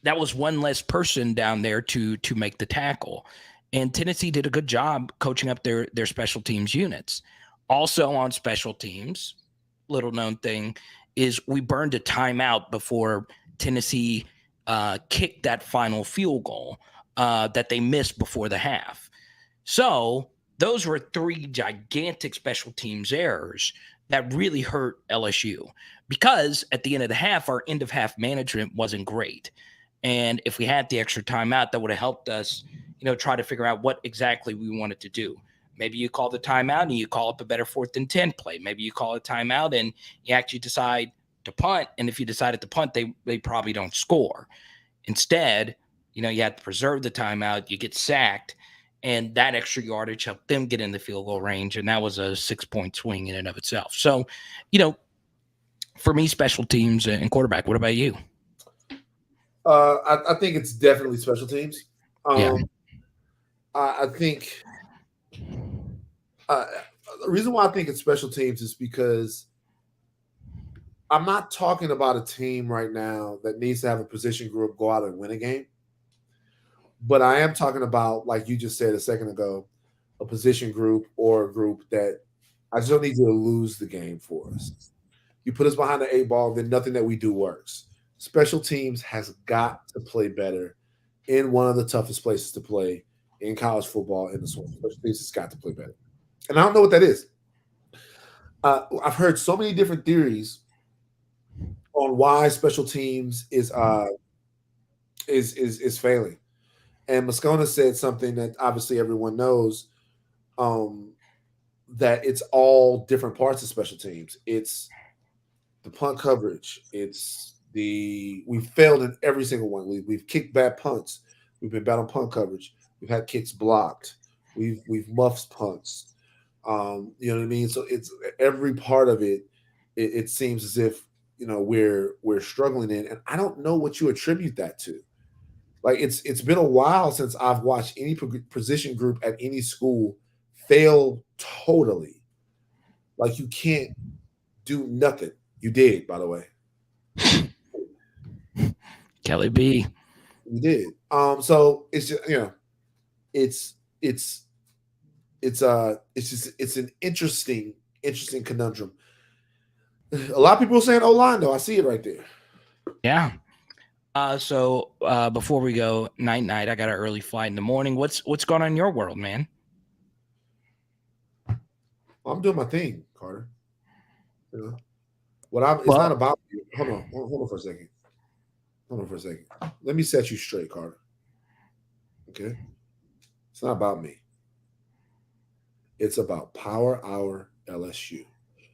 that was one less person down there to make the tackle. And Tennessee did a good job coaching up their special teams units. Also on special teams, little known thing, is we burned a timeout before Tennessee kicked that final field goal that they missed before the half. So those were three gigantic special teams errors that really hurt LSU because at the end of the half, our end of half management wasn't great. And if we had the extra timeout, that would have helped us, try to figure out what exactly we wanted to do. Maybe you call the timeout and you call up a better 4th and 10 play. Maybe you call a timeout and you actually decide to punt. And if you decided to punt, they probably don't score. Instead, You had to preserve the timeout. You get sacked, and that extra yardage helped them get in the field goal range, and that was a 6-point swing in and of itself. So, for me, special teams and quarterback. What about you? I think it's definitely special teams. Yeah. I think the reason why I think it's special teams is because I'm not talking about a team right now that needs to have a position group go out and win a game. But I am talking about, like you just said a second ago, a position group or a group that I just don't need you to lose the game for us. You put us behind the 8 ball, then nothing that we do works. Special teams has got to play better in one of the toughest places to play in college football in the swamp. Special teams has got to play better. And I don't know what that is. I've heard so many different theories on why special teams is failing. And Moscona said something that obviously everyone knows, that it's all different parts of special teams. It's the punt coverage. We've failed in every single one. We've kicked bad punts. We've been bad on punt coverage. We've had kicks blocked. We've muffed punts. You know what I mean? So it's every part of it. It seems as if we're struggling in, and I don't know what you attribute that to. Like it's been a while since I've watched any position group at any school fail totally. Like you can't do nothing. You did, by the way. Kelly B. You did. So it's just it's an interesting conundrum. A lot of people are saying O-line though. I see it right there. Yeah. So before we go night, I got an early flight in the morning. What's going on in your world, man? I'm doing my thing, Carter. It's not about you. Hold on for a second. Let me set you straight, Carter. Okay? It's not about me. It's about Power Hour LSU.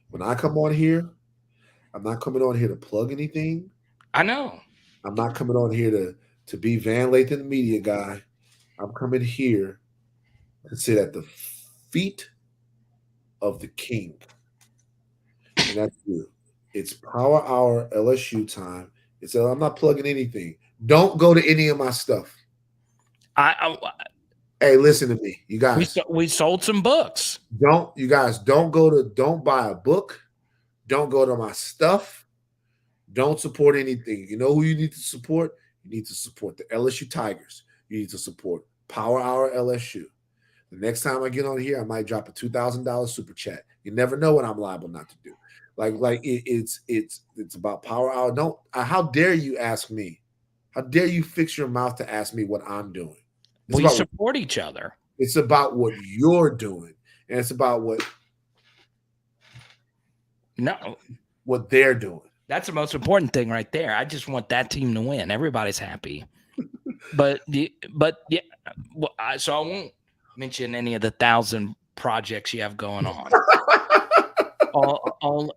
When I come on here, I'm not coming on here to plug anything. I know. I'm not coming on here to be Van Lathan, the media guy. I'm coming here to sit at the feet of the king. And that's you. It's Power Hour LSU time. I'm not plugging anything. Don't go to any of my stuff. Hey, listen to me, you guys. We sold some books. Don't buy a book. Don't go to my stuff. Don't support anything. You know who you need to support? You need to support the LSU Tigers. You need to support Power Hour LSU. The next time I get on here, I might drop a $2,000 super chat. You never know what I'm liable not to do. It's about Power Hour. How dare you ask me? How dare you fix your mouth to ask me what I'm doing? We support each other. It's about what you're doing, and it's about what they're doing. That's the most important thing right there. I just want that team to win. Everybody's happy. So I won't mention any of the 1,000 projects you have going on.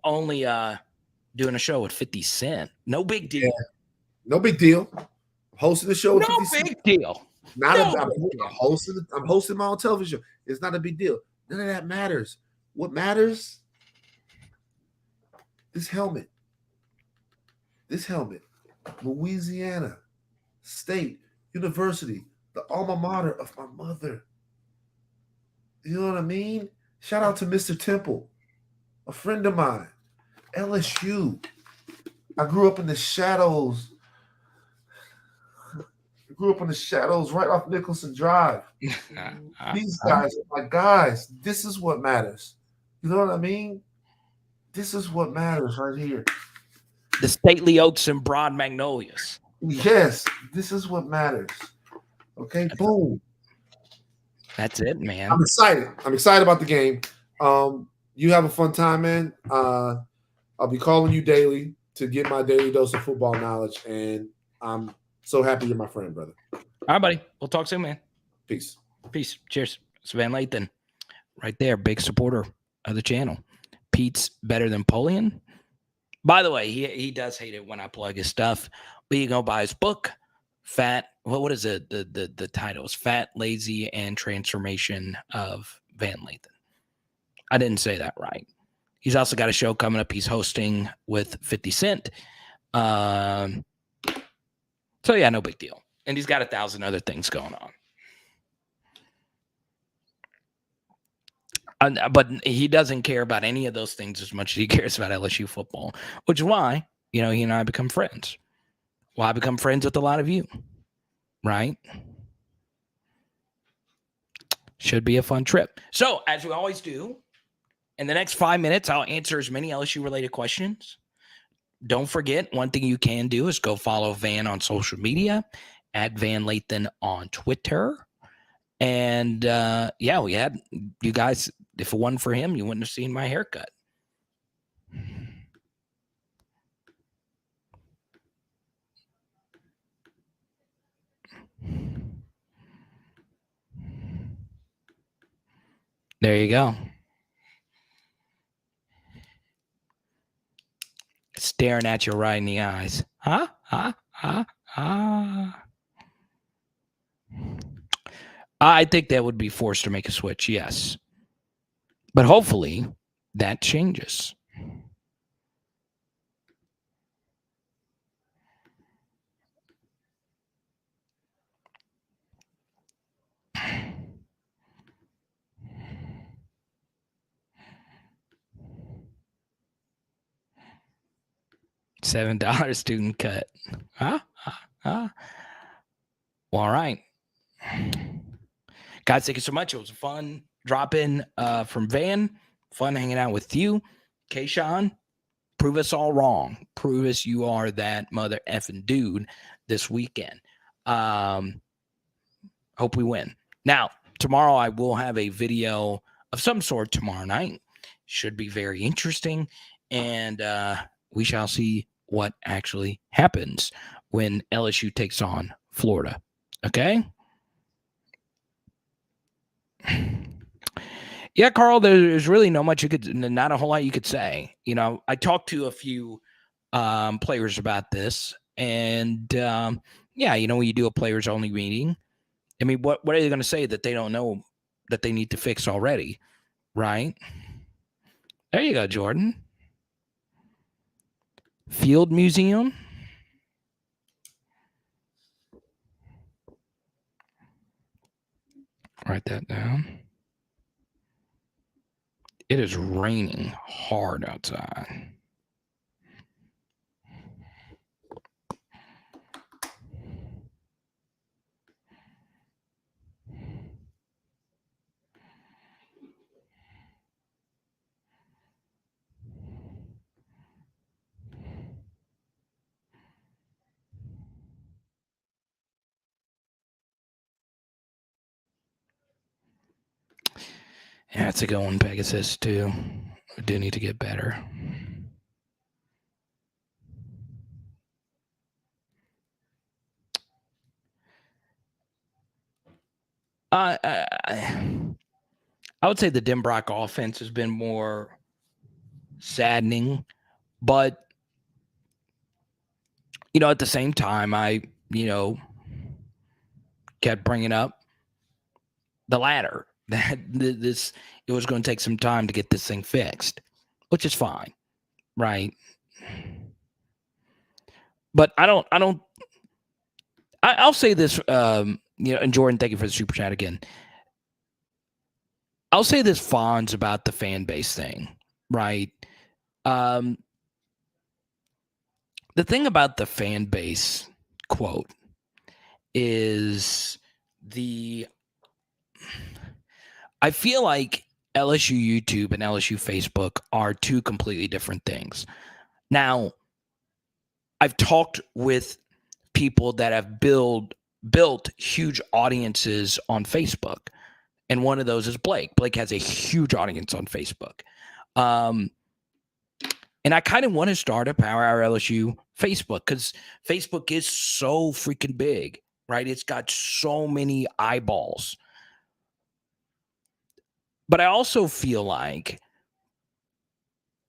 Only doing a show with 50 Cent. No big deal. Yeah. No big deal. Hosting the show with 50 Cent. No big deal. I'm hosting my own television show. It's not a big deal. None of that matters. What matters? This helmet. Louisiana State University, the alma mater of my mother. You know what I mean? Shout out to Mr. Temple, a friend of mine. LSU. I grew up in the shadows. Right off Nicholson Drive. These guys are my guys. This is what matters. You know what I mean? This is what matters right here. The stately oaks and broad magnolias. Yes, this is what matters. Okay, boom. That's it, man. I'm excited. I'm excited about the game. You have a fun time, man. I'll be calling you daily to get my daily dose of football knowledge, and I'm so happy you're my friend, brother. All right, buddy. We'll talk soon, man. Peace. Cheers. It's Van Lathan. Right there, big supporter of the channel. Pete's better than Polian. By the way, he does hate it when I plug his stuff, but you can go buy his book, Fat. What is it? The titles: Fat, Lazy, and Transformation of Van Lathan. I didn't say that right. He's also got a show coming up. He's hosting with 50 Cent. So yeah, no big deal. And he's got 1,000 other things going on. But he doesn't care about any of those things as much as he cares about LSU football, which is why, he and I become friends. Well, I become friends with a lot of you, right? Should be a fun trip. So, as we always do, in the next 5 minutes, I'll answer as many LSU-related questions. Don't forget, one thing you can do is go follow Van on social media, at Van Lathan on Twitter. And, yeah, we had you guys, if it wasn't for him, you wouldn't have seen my haircut. There you go. Staring at you right in the eyes. Huh? I think that would be forced to make a switch, yes. But hopefully that changes. $7 student cut. Huh? Well, all right. Guys, thank you so much. It was a fun drop-in from Van. Fun hanging out with you. Keyshawn, prove us all wrong. Prove us you are that mother effing dude this weekend. Hope we win. Now, tomorrow I will have a video of some sort tomorrow night. Should be very interesting. And we shall see what actually happens when LSU takes on Florida. Okay? Yeah, Carl, there's really not a whole lot you could say. I talked to a few players about this, and yeah, when you do a players only meeting, I mean, what are they going to say that they don't know that they need to fix already, right? There you go, Jordan. Field Museum. Write that down. It is raining hard outside. Yeah, it's a good one, Pegasus, too. We do need to get better. I would say the Denbrock offense has been more saddening, but at the same time, I kept bringing up the ladder that it was going to take some time to get this thing fixed, which is fine, right? But I'll say this, and Jordan, thank you for the super chat again. I'll say this, Fonz, about the fan base thing, right? The thing about the fan base quote is I feel like LSU YouTube and LSU Facebook are two completely different things. Now, I've talked with people that have built huge audiences on Facebook, and one of those is Blake. Blake has a huge audience on Facebook. And I kind of want to start a Power Hour LSU Facebook because Facebook is so freaking big, right? It's got so many eyeballs. But I also feel like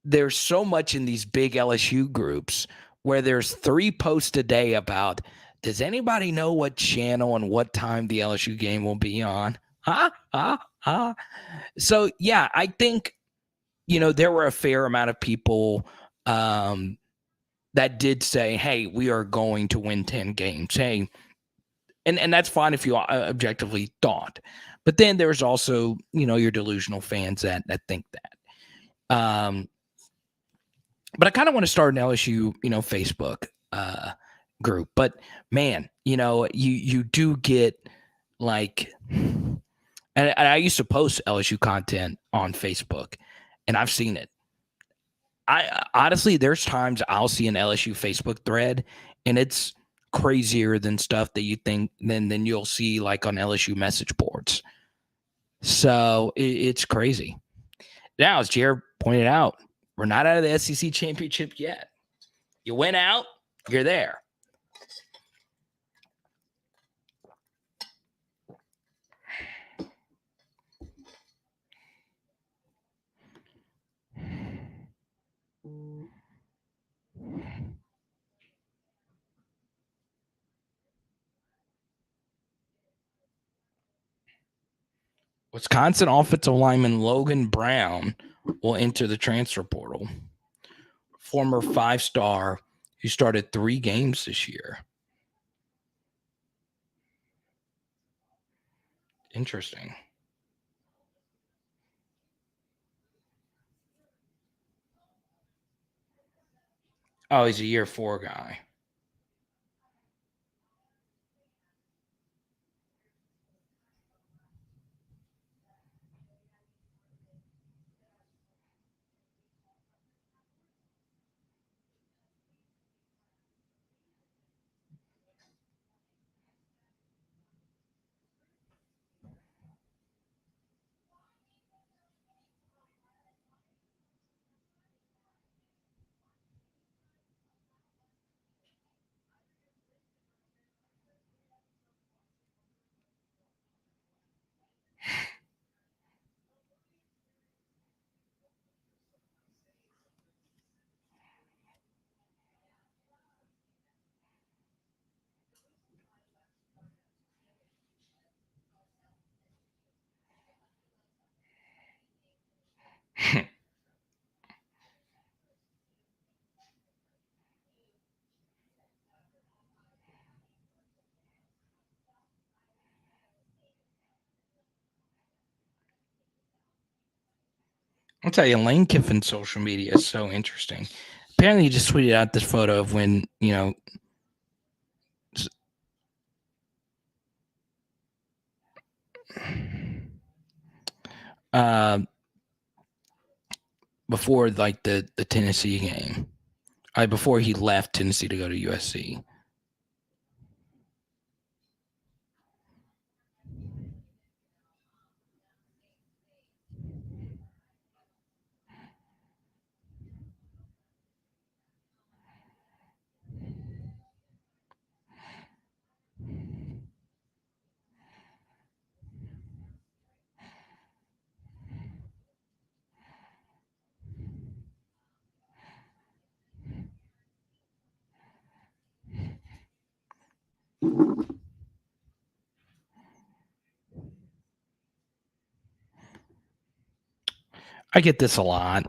there's so much in these big LSU groups where there's 3 posts a day about Does anybody know what channel and what time the LSU game will be on? So, yeah, I think, there were a fair amount of people that did say, hey, we are going to win 10 games. Hey, and that's fine if you objectively thought. But then there's also, your delusional fans that think that. But I kind of want to start an LSU, Facebook group. But man, you do get like, and I used to post LSU content on Facebook, and I've seen it. I honestly, there's times I'll see an LSU Facebook thread, and it's crazier than stuff that you think than you'll see like on LSU message boards. So it's crazy. Now, as Jared pointed out, we're not out of the SEC championship yet. You went out, you're there. Wisconsin offensive lineman Logan Brown will enter the transfer portal. Former 5-star who started 3 games this year. Interesting. Oh, he's a year 4 guy. I'll tell you, Lane Kiffin's social media is so interesting. Apparently, he just tweeted out this photo of when, before like the Tennessee game, before he left Tennessee to go to USC. I get this a lot.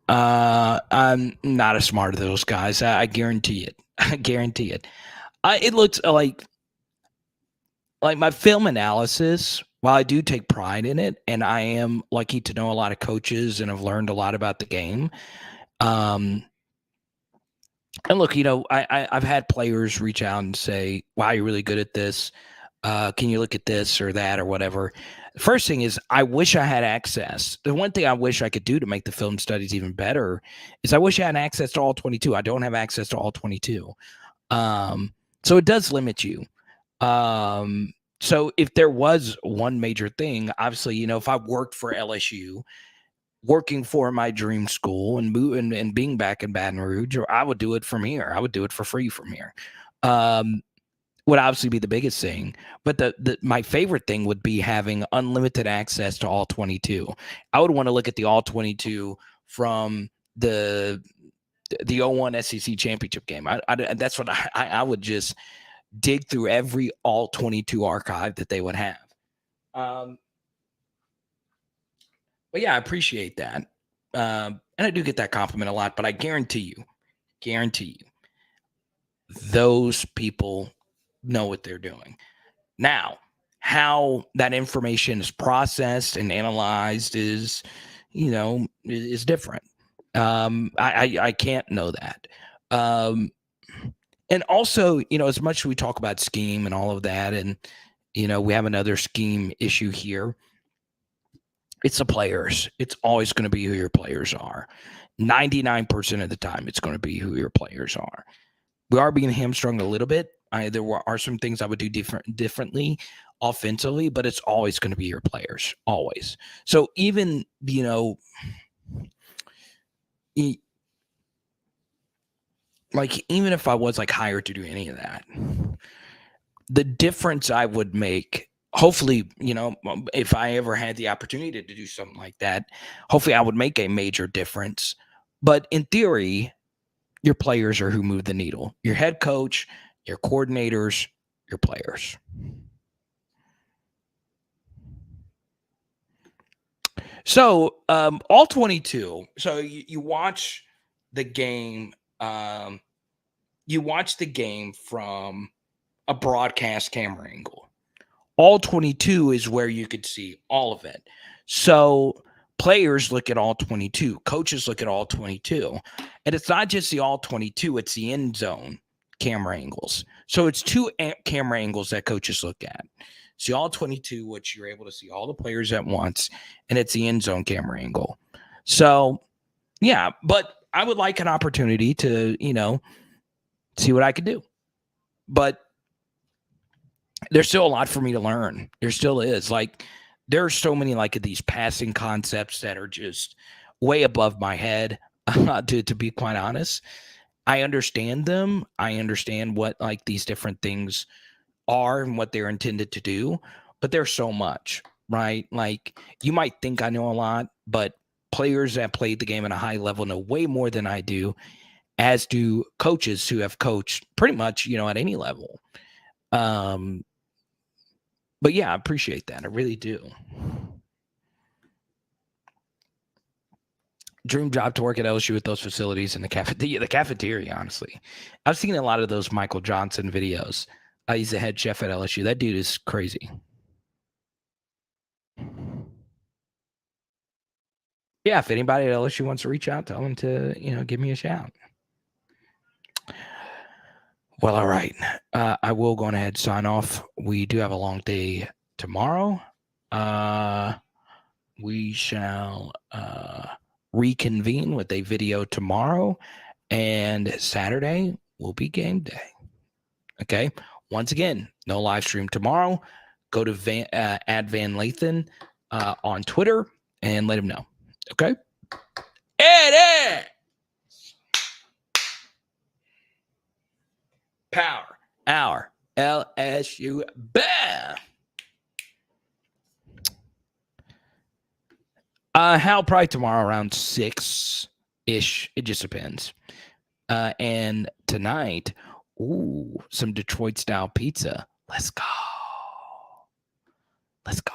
I'm not as smart as those guys. I guarantee it. I guarantee it. It looks like my film analysis, while I do take pride in it, and I am lucky to know a lot of coaches and have learned a lot about the game. And look, I've had players reach out and say, wow, you're really good at this. Can you look at this or that or whatever? First thing is, I wish I had access. The one thing I wish I could do to make the film studies even better is I wish I had access to all 22. I don't have access to all 22. So it does limit you. So if there was one major thing, obviously, if I worked for LSU, working for my dream school and being back in Baton Rouge, or I would do it from here. I would do it for free from here. Would obviously be the biggest thing, but my favorite thing would be having unlimited access to all 22. I would want to look at the all 22 from the the 01 SEC championship game. That's what I would just dig through every all 22 archive that they would have. But yeah, I appreciate that. And I do get that compliment a lot, but I guarantee you, those people know what they're doing. Now, how that information is processed and analyzed is different. I can't know that. And also, as much as we talk about scheme and all of that, and, we have another scheme issue here, it's the players. It's always going to be who your players are. 99% of the time, it's going to be who your players are. We are being hamstrung a little bit. There are some things I would do differently offensively, but it's always going to be your players, always. So even, even if I was hired to do any of that, the difference I would make, hopefully, if I ever had the opportunity to do something like that, hopefully I would make a major difference. But in theory, your players are who move the needle. Your head coach, your coordinators, your players. So all 22. So you watch the game. You watch the game from a broadcast camera angle. All 22 is where you could see all of it. So players look at all 22. Coaches look at all 22. And it's not just the all 22. It's the end zone camera angles. So it's two camera angles that coaches look at. See all 22, which you're able to see all the players at once, and it's the end zone camera angle. So, yeah, but I would like an opportunity to, see what I could do. But there's still a lot for me to learn. There still is. There are so many these passing concepts that are just way above my head, to be quite honest. I understand them. I understand what these different things are and what they're intended to do, but there's so much, right? You might think I know a lot, but players that played the game at a high level know way more than I do, as do coaches who have coached pretty much, at any level. But yeah, I appreciate that. I really do. Dream job to work at LSU with those facilities and the cafeteria, honestly. I've seen a lot of those Michael Johnson videos. He's the head chef at LSU. That dude is crazy. Yeah, if anybody at LSU wants to reach out, tell them to, give me a shout. Well, all right. I will go ahead and sign off. We do have a long day tomorrow. We shall reconvene with a video tomorrow, and Saturday will be game day. Okay. Once again, no live stream tomorrow. Go to add Van Lathan on Twitter and let him know. Okay. Eddie! Power Hour LSU Bam. How probably tomorrow around 6-ish. It just depends. And tonight, some Detroit style pizza. Let's go. Let's go.